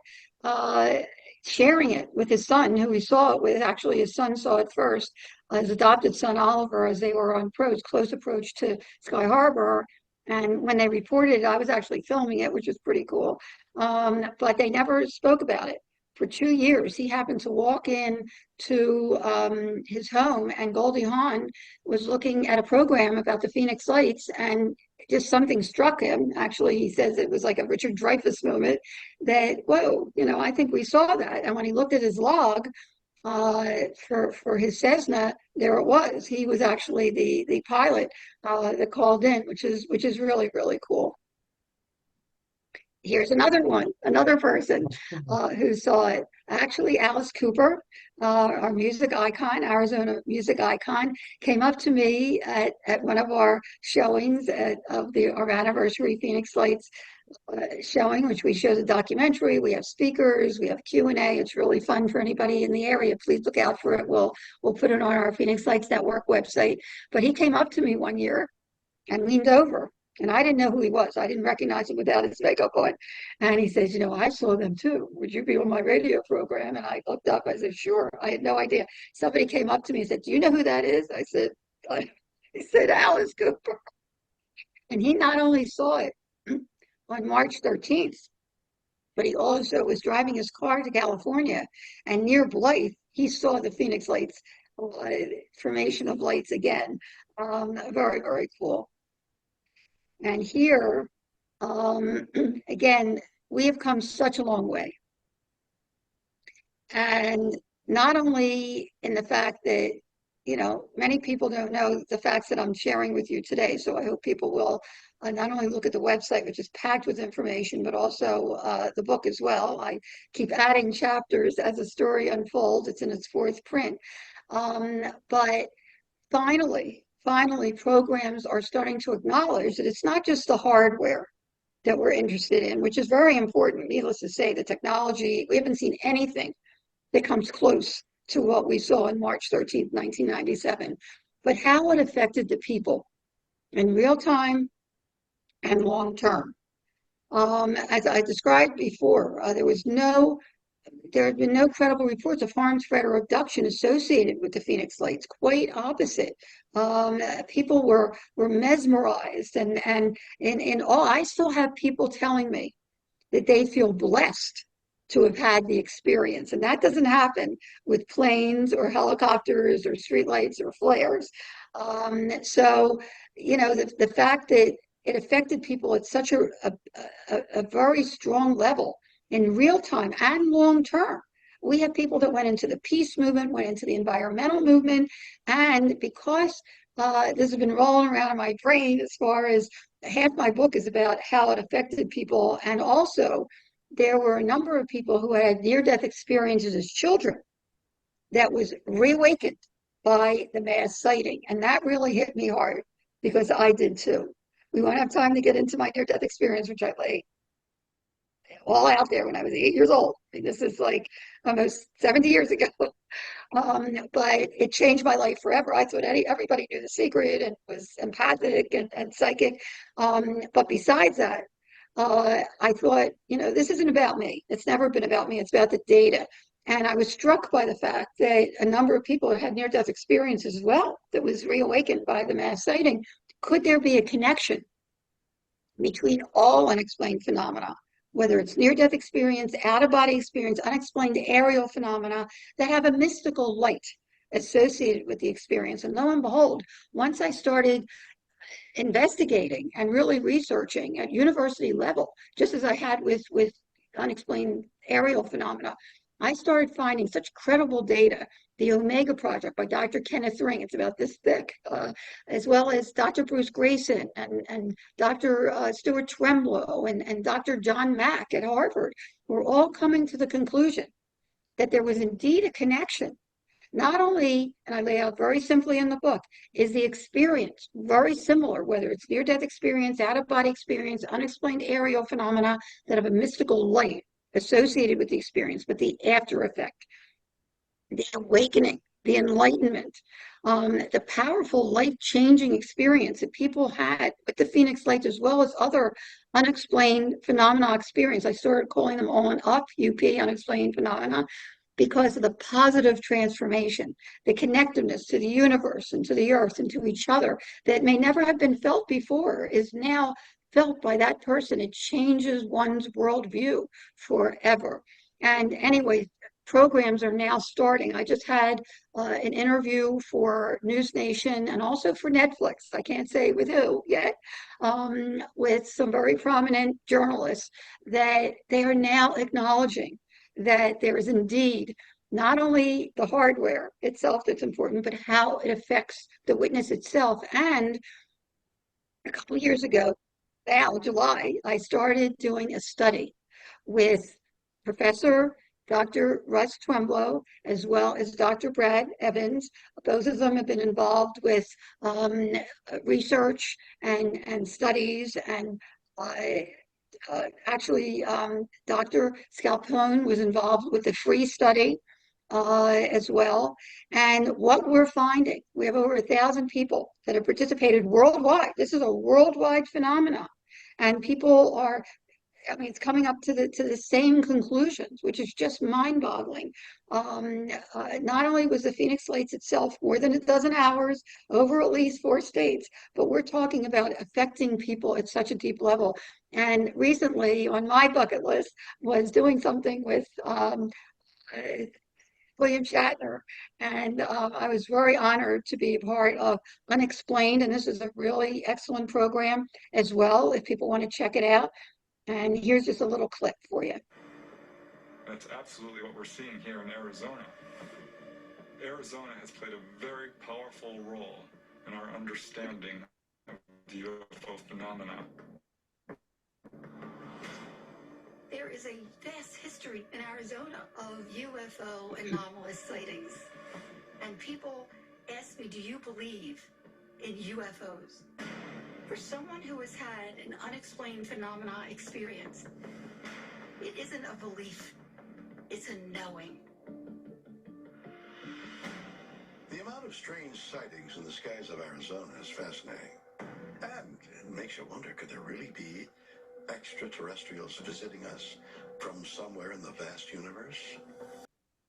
sharing it with his son, who he saw it with. Actually, his son saw it first, his adopted son Oliver, as they were on close approach to Sky Harbor. And when they reported it, I was actually filming it, which was pretty cool. But they never spoke about it. For 2 years, he happened to walk in to his home, and Goldie Hawn was looking at a program about the Phoenix Lights, and just something struck him. Actually, he says it was like a Richard Dreyfuss moment that, whoa, I think we saw that. And when he looked at his log for his Cessna, there it was. He was actually the pilot that called in, which is really, really cool. Here's another person who saw it. Actually, Alice Cooper, our music icon, Arizona music icon, came up to me at one of our showings of our anniversary Phoenix Lights showing, which we show the documentary. We have speakers, we have Q&A. It's really fun for anybody in the area. Please look out for it. We'll put it on our Phoenix Lights Network website. But he came up to me one year and leaned over. And I didn't know who he was. I didn't recognize him without his makeup on. And he says, I saw them too. Would you be on my radio program? And I looked up. I said, sure. I had no idea. Somebody came up to me and said, do you know who that is? I said, he said, Alice Cooper. And he not only saw it on March 13th, but he also was driving his car to California. And near Blythe, he saw the Phoenix Lights, formation of lights again. Very, very cool. And here, again, we have come such a long way. And not only in the fact that, many people don't know the facts that I'm sharing with you today. So I hope people will not only look at the website, which is packed with information, but also the book as well. I keep adding chapters as the story unfolds. It's in its 4th print. But finally, programs are starting to acknowledge that it's not just the hardware that we're interested in, which is very important. Needless to say, the technology, we haven't seen anything that comes close to what we saw on March 13th, 1997, but how it affected the people in real time and long term. As I described before, there had been no credible reports of harm, threat, or abduction associated with the Phoenix Lights. Quite opposite. People were mesmerized, and in all, I still have people telling me that they feel blessed to have had the experience, and that doesn't happen with planes or helicopters or streetlights or flares. So, the fact that it affected people at such a very strong level in real time and long term. We have people that went into the peace movement, went into the environmental movement, and because this has been rolling around in my brain as far as half my book is about how it affected people. And also, there were a number of people who had near-death experiences as children that was reawakened by the mass sighting. And that really hit me hard because I did too. We won't have time to get into my near-death experience, which I lay all out there when I was 8 years old. I mean, this is like almost 70 years ago. But it changed my life forever. I thought everybody knew the secret and was empathic and psychic. But besides that, I thought, this isn't about me. It's never been about me. It's about the data. And I was struck by the fact that a number of people had near-death experiences as well that was reawakened by the mass sighting. Could there be a connection between all unexplained phenomena, whether it's near-death experience, out-of-body experience, unexplained aerial phenomena that have a mystical light associated with the experience? And lo and behold, once I started investigating and really researching at university level, just as I had with unexplained aerial phenomena, I started finding such credible data. The Omega Project by Dr. Kenneth Ring, it's about this thick, as well as Dr. Bruce Grayson and Dr. Stuart Tremblow and Dr. John Mack at Harvard were all coming to the conclusion that there was indeed a connection. Not only, and I lay out very simply in the book, is the experience very similar, whether it's near-death experience, out-of-body experience, unexplained aerial phenomena that have a mystical light associated with the experience, but the after effect, the awakening, the enlightenment, the powerful life-changing experience that people had with the Phoenix Lights, as well as other unexplained phenomena experience. I started calling them on up, UP, unexplained phenomena, because of the positive transformation, the connectiveness to the universe and to the earth and to each other that may never have been felt before is now felt by that person. It changes one's worldview forever. And anyway, programs are now starting. I just had an interview for News Nation and also for Netflix. I can't say with who yet, with some very prominent journalists that they are now acknowledging that there is indeed not only the hardware itself that's important, but how it affects the witness itself. And a couple of years ago, now July, I started doing a study with Professor Dr. Russ Twemblow, as well as Dr. Brad Evans. Both of them have been involved with research and studies, and actually, Dr. Scalpone was involved with the FREE study as well. And what we're finding, we have over 1,000 people that have participated worldwide. This is a worldwide phenomenon. And people are, it's coming up to the same conclusions, which is just mind-boggling. Not only was the Phoenix Lights itself more than a dozen hours over at least 4 states, but we're talking about affecting people at such a deep level. And recently on my bucket list was doing something with William Shatner. And I was very honored to be a part of Unexplained. And this is a really excellent program as well, if people want to check it out. And here's just a little clip for you. That's absolutely what we're seeing here in Arizona. Arizona has played a very powerful role in our understanding of the UFO phenomena. There is a vast history in Arizona of UFO anomalous sightings. And people ask me, do you believe in UFOs? For someone who has had an unexplained phenomena experience, it isn't a belief, it's a knowing. The amount of strange sightings in the skies of Arizona is fascinating. And it makes you wonder, could there really be extraterrestrials visiting us from somewhere in the vast universe?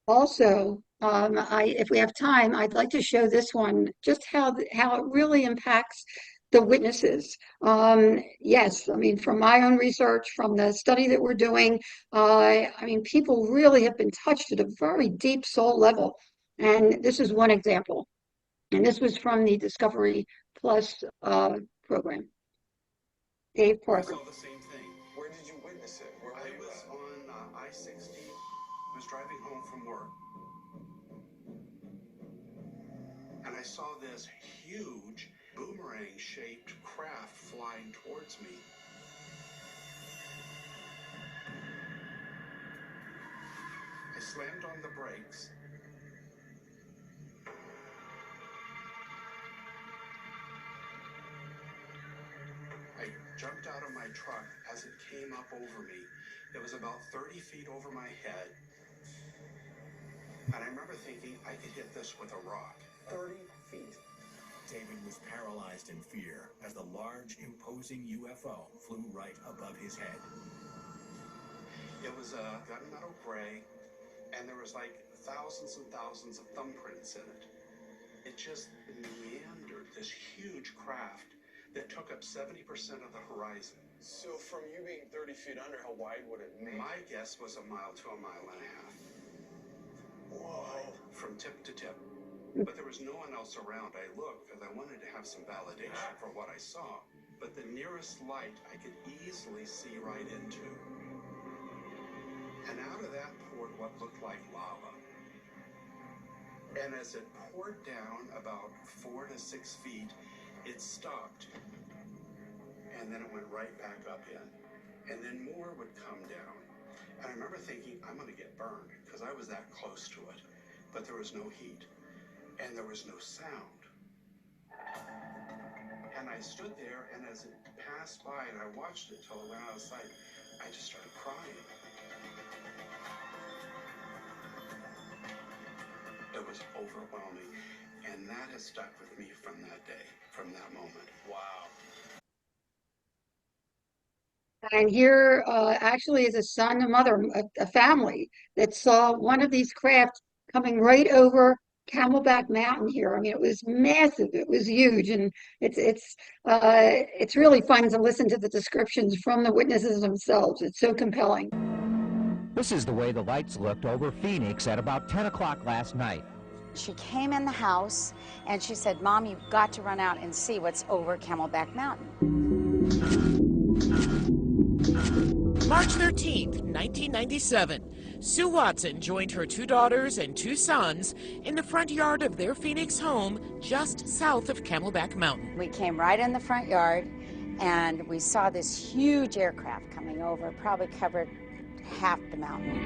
Also, if we have time, I'd like to show this one, just how it really impacts the witnesses. Yes, from my own research, from the study that we're doing, people really have been touched at a very deep soul level. And this is one example. And this was from the Discovery Plus program. Dave Parker. I saw the same thing. Where did you witness it? Where were you was on I-60. I was driving home from work. And I saw this huge boomerang-shaped craft flying towards me. I slammed on the brakes. I jumped out of my truck as it came up over me. It was about 30 feet over my head. And I remember thinking I could hit this with a rock. 30 feet. David was paralyzed in fear as the large, imposing UFO flew right above his head. It was a gunmetal gray, and there was like thousands and thousands of thumbprints in it. It just meandered, this huge craft that took up 70% of the horizon. So from you being 30 feet under, how wide would it be? My guess was a mile to a mile and a half. Whoa. From tip to tip. But there was no one else around. I looked because I wanted to have some validation for what I saw. But the nearest light I could easily see right into. And out of that poured what looked like lava. And as it poured down about 4 to 6 feet, it stopped. And then it went right back up in. And then more would come down. And I remember thinking, I'm going to get burned because I was that close to it. But there was no heat. And there was no sound. And I stood there, and as it passed by and I watched it till it went out of sight, I just started crying. It was overwhelming, and that has stuck with me from that day, from that moment. Wow. And here actually is a son, a mother, a family that saw one of these craft coming right over Camelback Mountain here. I mean, it was massive. It was huge, and it's really fun to listen to the descriptions from the witnesses themselves. It's so compelling. This is the way the lights looked over Phoenix at about 10 o'clock last night. She came in the house and she said, "Mom, you've got to run out and see what's over Camelback Mountain." March 13th, 1997. Sue Watson joined her 2 daughters and 2 sons in the front yard of their Phoenix home just south of Camelback Mountain. We came right in the front yard and we saw this huge aircraft coming over, probably covered half the mountain.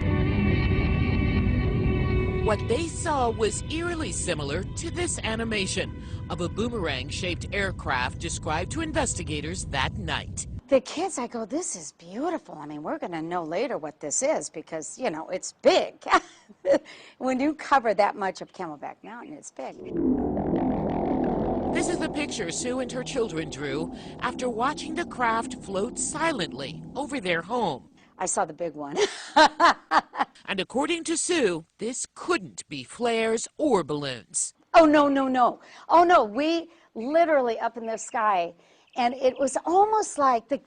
What they saw was eerily similar to this animation of a boomerang-shaped aircraft described to investigators that night. The kids, I go, "This is beautiful. I mean, we're going to know later what this is because, you know, it's big." When you cover that much of Camelback Mountain, it's big. This is the picture Sue and her children drew after watching the craft float silently over their home. I saw the big one. And according to Sue, this couldn't be flares or balloons. Oh, no, no, no. Oh, no, we literally up in the sky. And it was almost like the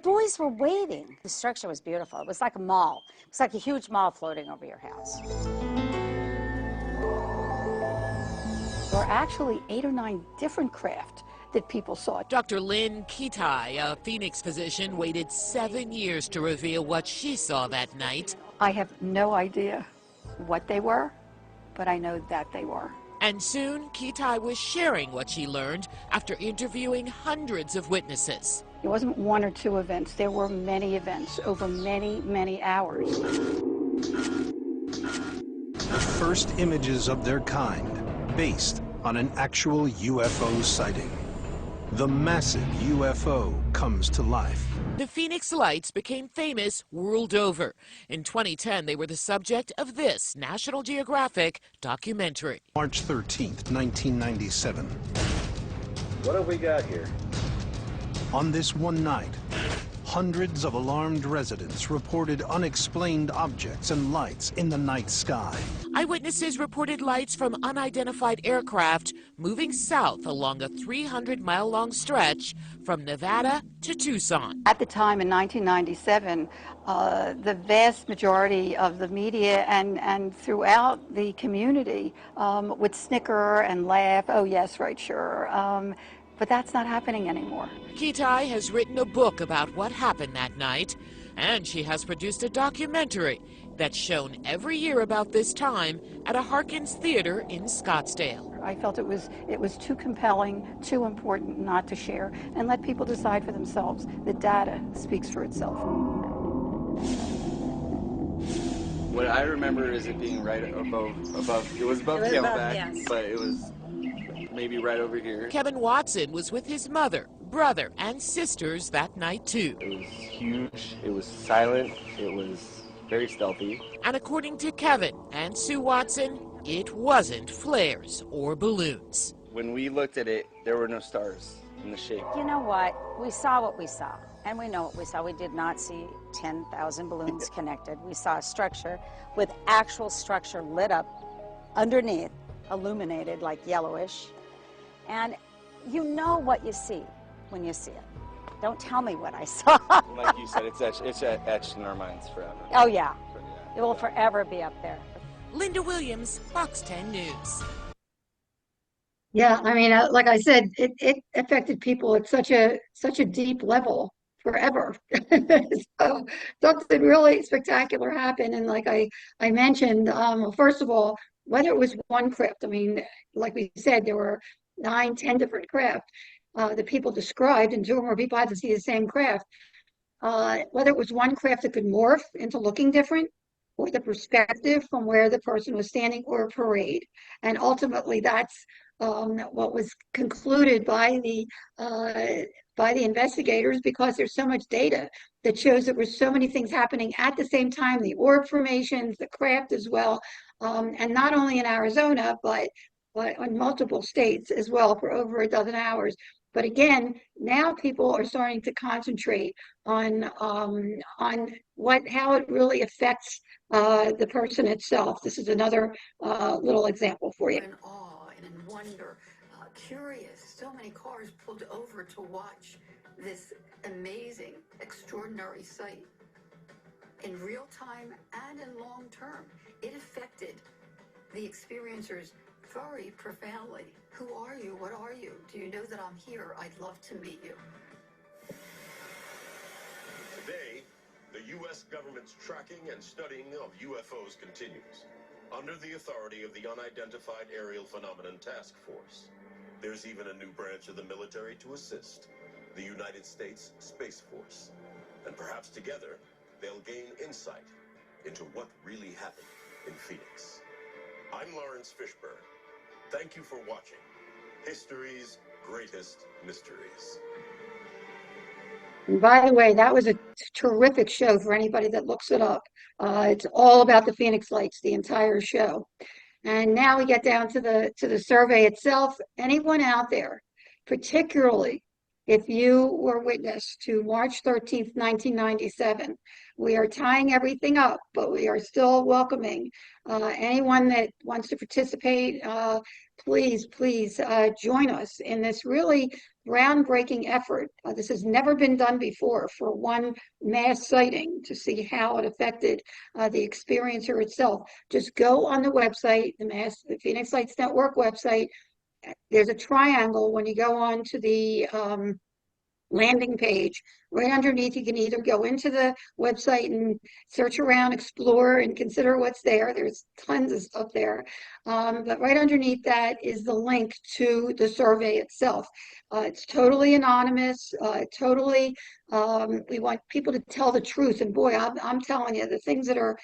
boys were waiting. The structure was beautiful. It was like a mall. It was like a huge mall floating over your house. There are actually 8 or 9 different craft that people saw. Dr. Lynne Kitei, a Phoenix physician, waited 7 years to reveal what she saw that night. I have no idea what they were, but I know that they were. And soon, Kitei was sharing what she learned after interviewing hundreds of witnesses. It wasn't 1 or 2 events. There were many events over many, many hours. The first images of their kind, based on an actual UFO sighting. The massive UFO comes to life. The Phoenix Lights became famous world over. In 2010, they were the subject of this National Geographic documentary. March 13th, 1997. What have we got here? On this one night, hundreds of alarmed residents reported unexplained objects and lights in the night sky. Eyewitnesses reported lights from unidentified aircraft moving south along a 300-mile-long stretch from Nevada to Tucson. At the time in 1997, the vast majority of the media and throughout the community would snicker and laugh, "Oh yes, right, sure." But that's not happening anymore. Kitei has written a book about what happened that night, and she has produced a documentary that's shown every year about this time at a Harkins Theater in Scottsdale. I felt it was too compelling, too important not to share, and let people decide for themselves. The data speaks for itself. What I remember is it being right above. It was above Camelback, yes. But it was maybe right over here. Kevin Watson was with his mother, brother, and sisters that night too. It was huge. It was silent. It was very stealthy. And according to Kevin and Sue Watson, it wasn't flares or balloons. When we looked at it, there were no stars in the shape. You know what? We saw what we saw, and we know what we saw. We did not see 10,000 balloons connected. We saw a structure with actual structure lit up underneath, illuminated like yellowish. And you know what you see when you see it. Don't tell me what I saw. Like you said, it's etched in our minds forever. Oh, yeah. It will forever be up there. Linda Williams, Fox 10 News. Yeah, I mean, like I said, it affected people at such a deep level forever. So something really spectacular happened. And like I mentioned, first of all, whether it was one crypt, I mean, like we said, there were 9, 10 different craft that people described, and 2 or more people had to see the same craft. Whether it was one craft that could morph into looking different, or the perspective from where the person was standing, or a parade. And ultimately, that's what was concluded by the investigators, because there's so much data that shows there were so many things happening at the same time, the orb formations, the craft as well, and not only in Arizona, but in multiple states as well for over a dozen hours. But again, now people are starting to concentrate on how it really affects the person itself. This is another little example for you. In awe and in wonder, curious. So many cars pulled over to watch this amazing, extraordinary sight. In real time and in long term, it affected the experiencers very profoundly. Who are you? What are you? Do you know that I'm here? I'd love to meet you. Today, the U.S. government's tracking and studying of UFOs continues, under the authority of the Unidentified Aerial Phenomenon Task Force. There's even a new branch of the military to assist, the United States Space Force. And perhaps together, they'll gain insight into what really happened in Phoenix. I'm Lawrence Fishburne. Thank you for watching History's Greatest Mysteries. And by the way, that was a terrific show for anybody that looks it up. It's all about the Phoenix Lights, the entire show. And now we get down to the survey itself. Anyone out there, particularly if you were witness to March 13th, 1997, we are tying everything up, but we are still welcoming anyone that wants to participate. Please join us in this really groundbreaking effort. This has never been done before, for one mass sighting, to see how it affected the experiencer itself. Just go on the website, the Phoenix Lights Network website. There's a triangle when you go on to the landing page. Right underneath, you can either go into the website and search around, explore, and consider what's there. There's tons of stuff there. But right underneath that is the link to the survey itself. It's totally anonymous, we want people to tell the truth. And boy, I'm telling you, the things that are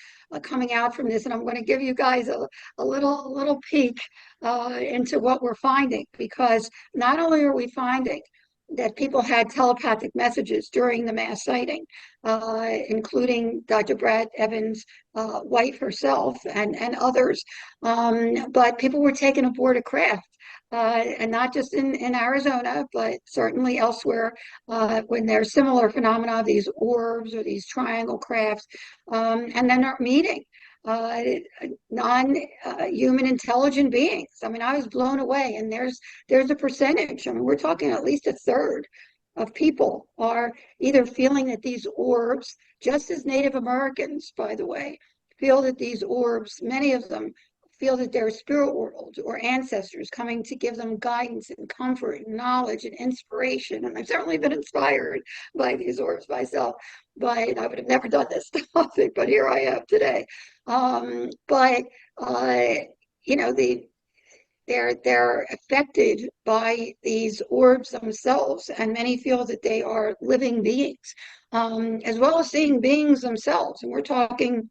coming out from this, and I'm going to give you guys a little peek into what we're finding, because not only are we finding that people had telepathic messages during the mass sighting, including Dr. Brad Evans White herself and others. But people were taken aboard a craft, and not just in Arizona, but certainly elsewhere, when there's similar phenomena, these orbs or these triangle crafts, and then are meeting non-human intelligent beings. I mean, I was blown away, and there's a percentage. I mean, we're talking at least a third of people are either feeling that these orbs, just as Native Americans, by the way, feel that these orbs, many of them feel that they're spirit world or ancestors coming to give them guidance and comfort and knowledge and inspiration. And I've certainly been inspired by these orbs myself, but I would have never done this topic, but here I am today. You know, they're affected by these orbs themselves, and many feel that they are living beings, as well as seeing beings themselves. And we're talking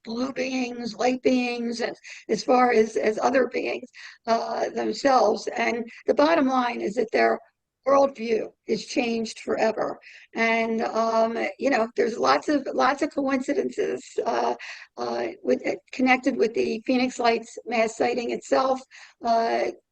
blue beings, light beings, as far as other beings themselves. And the bottom line is that their worldview is changed forever. And there's lots of coincidences connected with the Phoenix Lights mass sighting itself.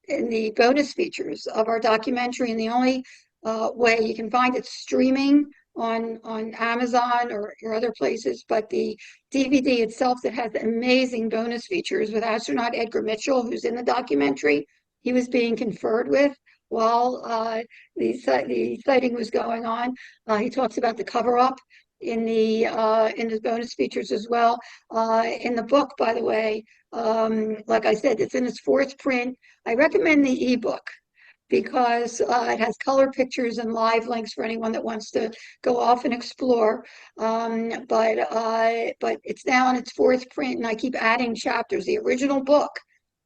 In the bonus features of our documentary, and the only way you can find it streaming on Amazon or other places, but the DVD itself that has amazing bonus features with astronaut Edgar Mitchell, who's in the documentary. He was being conferred with while the sighting was going on. He talks about the cover-up in the bonus features as well. In the book, by the way, like I said, it's in its 4th print. I recommend the ebook because it has color pictures and live links for anyone that wants to go off and explore. But it's now in its 4th print, and I keep adding chapters. The original book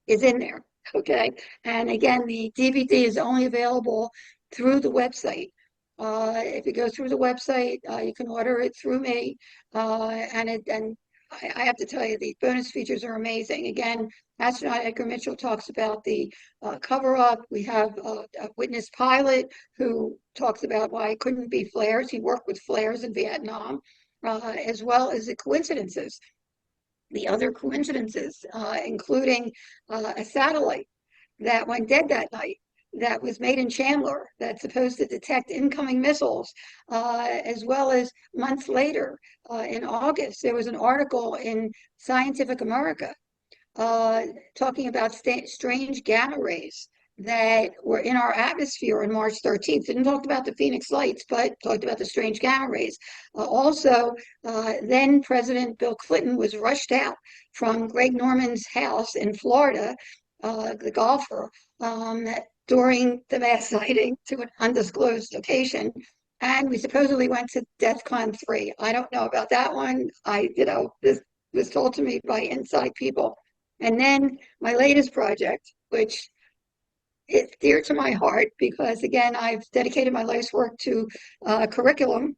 is in there, okay? And again, the DVD is only available through the website. If you go through the website, you can order it through me, and I have to tell you, the bonus features are amazing. Again, astronaut Edgar Mitchell talks about the cover-up. We have a witness pilot who talks about why it couldn't be flares. He worked with flares in Vietnam, as well as the coincidences. The other coincidences, including a satellite that went dead that night, that was made in Chandler, that's supposed to detect incoming missiles, as well as months later, in August, there was an article in Scientific America talking about strange gamma rays that were in our atmosphere on March 13th. Didn't talk about the Phoenix Lights, but talked about the strange gamma rays. Also, then President Bill Clinton was rushed out from Greg Norman's house in Florida, the golfer, during the mass sighting to an undisclosed location. And we supposedly went to DEFCON 3. I don't know about that one. This was told to me by inside people. And then my latest project, which is dear to my heart because, again, I've dedicated my life's work to curriculum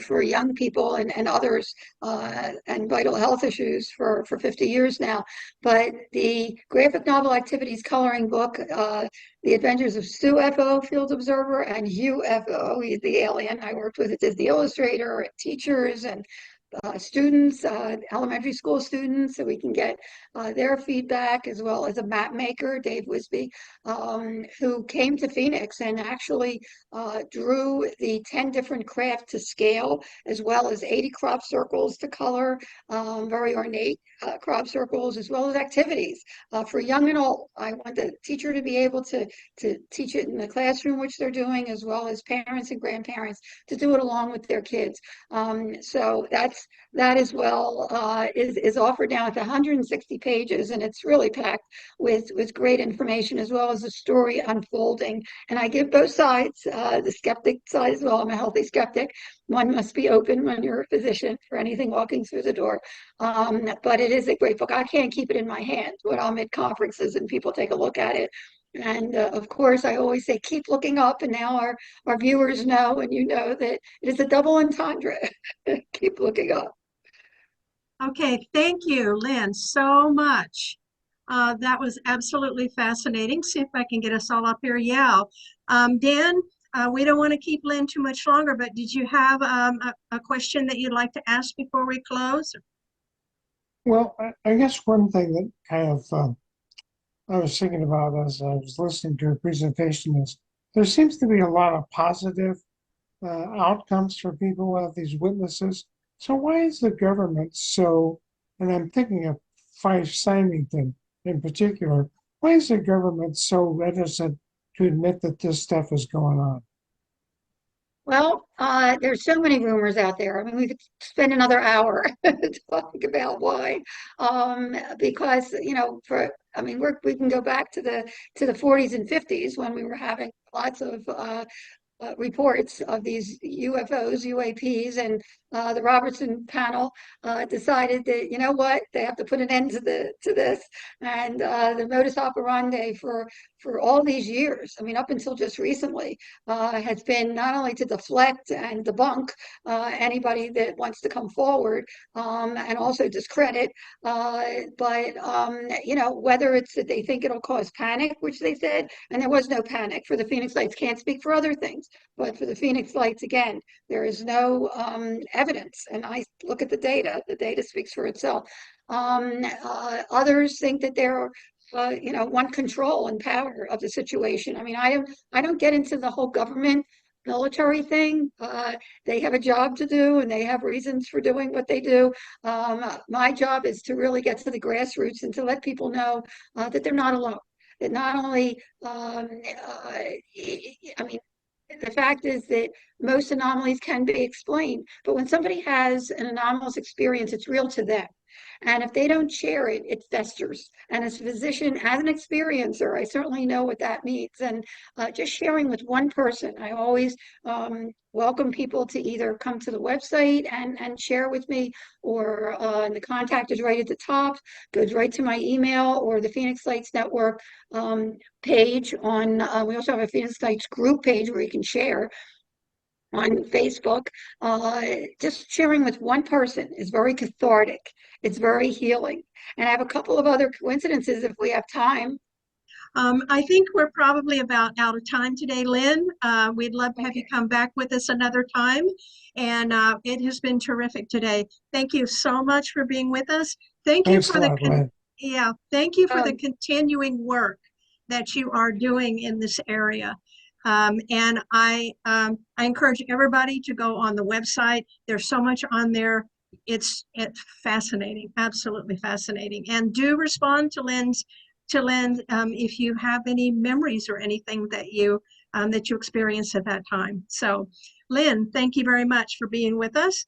for young people and others and vital health issues for 50 years now. But the graphic novel activities coloring book, The Adventures of UFO Field Observer and UFO, he's the alien I worked with at Disney Illustrator, and teachers and students, elementary school students, so we can get their feedback, as well as a map maker, Dave Wisby, who came to Phoenix and actually drew the 10 different crafts to scale, as well as 80 crop circles to color, very ornate crop circles, as well as activities for young and old. I want the teacher to be able to teach it in the classroom, which they're doing, as well as parents and grandparents to do it along with their kids. So that as well is offered now. It's 160 pages, and it's really packed with great information, as well as the story unfolding. And I give both sides, the skeptic side as well. I'm a healthy skeptic. One must be open when you're a physician for anything walking through the door. But it is a great book. I can't keep it in my hand when I'm at conferences and people take a look at it. And of course, I always say, keep looking up. And now our viewers know, and you know, that it is a double entendre. Keep looking up. Okay, thank you, Lynn, so much. That was absolutely fascinating. See if I can get us all up here. Yeah. Dan, we don't want to keep Lynn too much longer, but did you have a question that you'd like to ask before we close? Well, I guess one thing that kind of I was thinking about as I was listening to your presentation is there seems to be a lot of positive outcomes for people who have these witnesses. So why is the government so, and I'm thinking of Fife Symington in particular, why is the government so reticent to admit that this stuff is going on? Well, there's so many rumors out there. I mean, we could spend another hour talking about why. Because, we can go back to the 40s and 50s when we were having lots of reports of these UFOs, UAPs, and the Robertson panel decided that, you know what, they have to put an end to this. And the modus operandi for all these years, I mean, up until just recently, has been not only to deflect and debunk anybody that wants to come forward, and also discredit, but whether it's that they think it'll cause panic, which they said, and there was no panic for the Phoenix Lights. Can't speak for other things, but for the Phoenix Lights, again, there is no evidence, and I look at the data. The data speaks for itself. Others think that they're want control and power of the situation. I mean, I don't get into the whole government military thing. They have a job to do and they have reasons for doing what they do. My job is to really get to the grassroots and to let people know that they're not alone. That not only, I mean, the fact is that most anomalies can be explained, but when somebody has an anomalous experience, it's real to them. And if they don't share it, it festers. And as a physician, as an experiencer, I certainly know what that means. And just sharing with one person, I always welcome people to either come to the website and share with me, or the contact is right at the top, goes right to my email or the Phoenix Lights Network page on, we also have a Phoenix Lights group page where you can share on Facebook. Just sharing with one person is very cathartic. It's very healing. And I have a couple of other coincidences if we have time. I think we're probably about out of time today, Lynn. We'd love to have you come back with us another time. And it has been terrific today. Thank you so much for being with us. Thank you Thanks for a lot, Gwen. thank you for the continuing work that you are doing in this area. And I encourage everybody to go on the website. There's so much on there. It's fascinating, absolutely fascinating. And do respond to Lynn if you have any memories or anything that you experienced at that time. So, Lynn, thank you very much for being with us.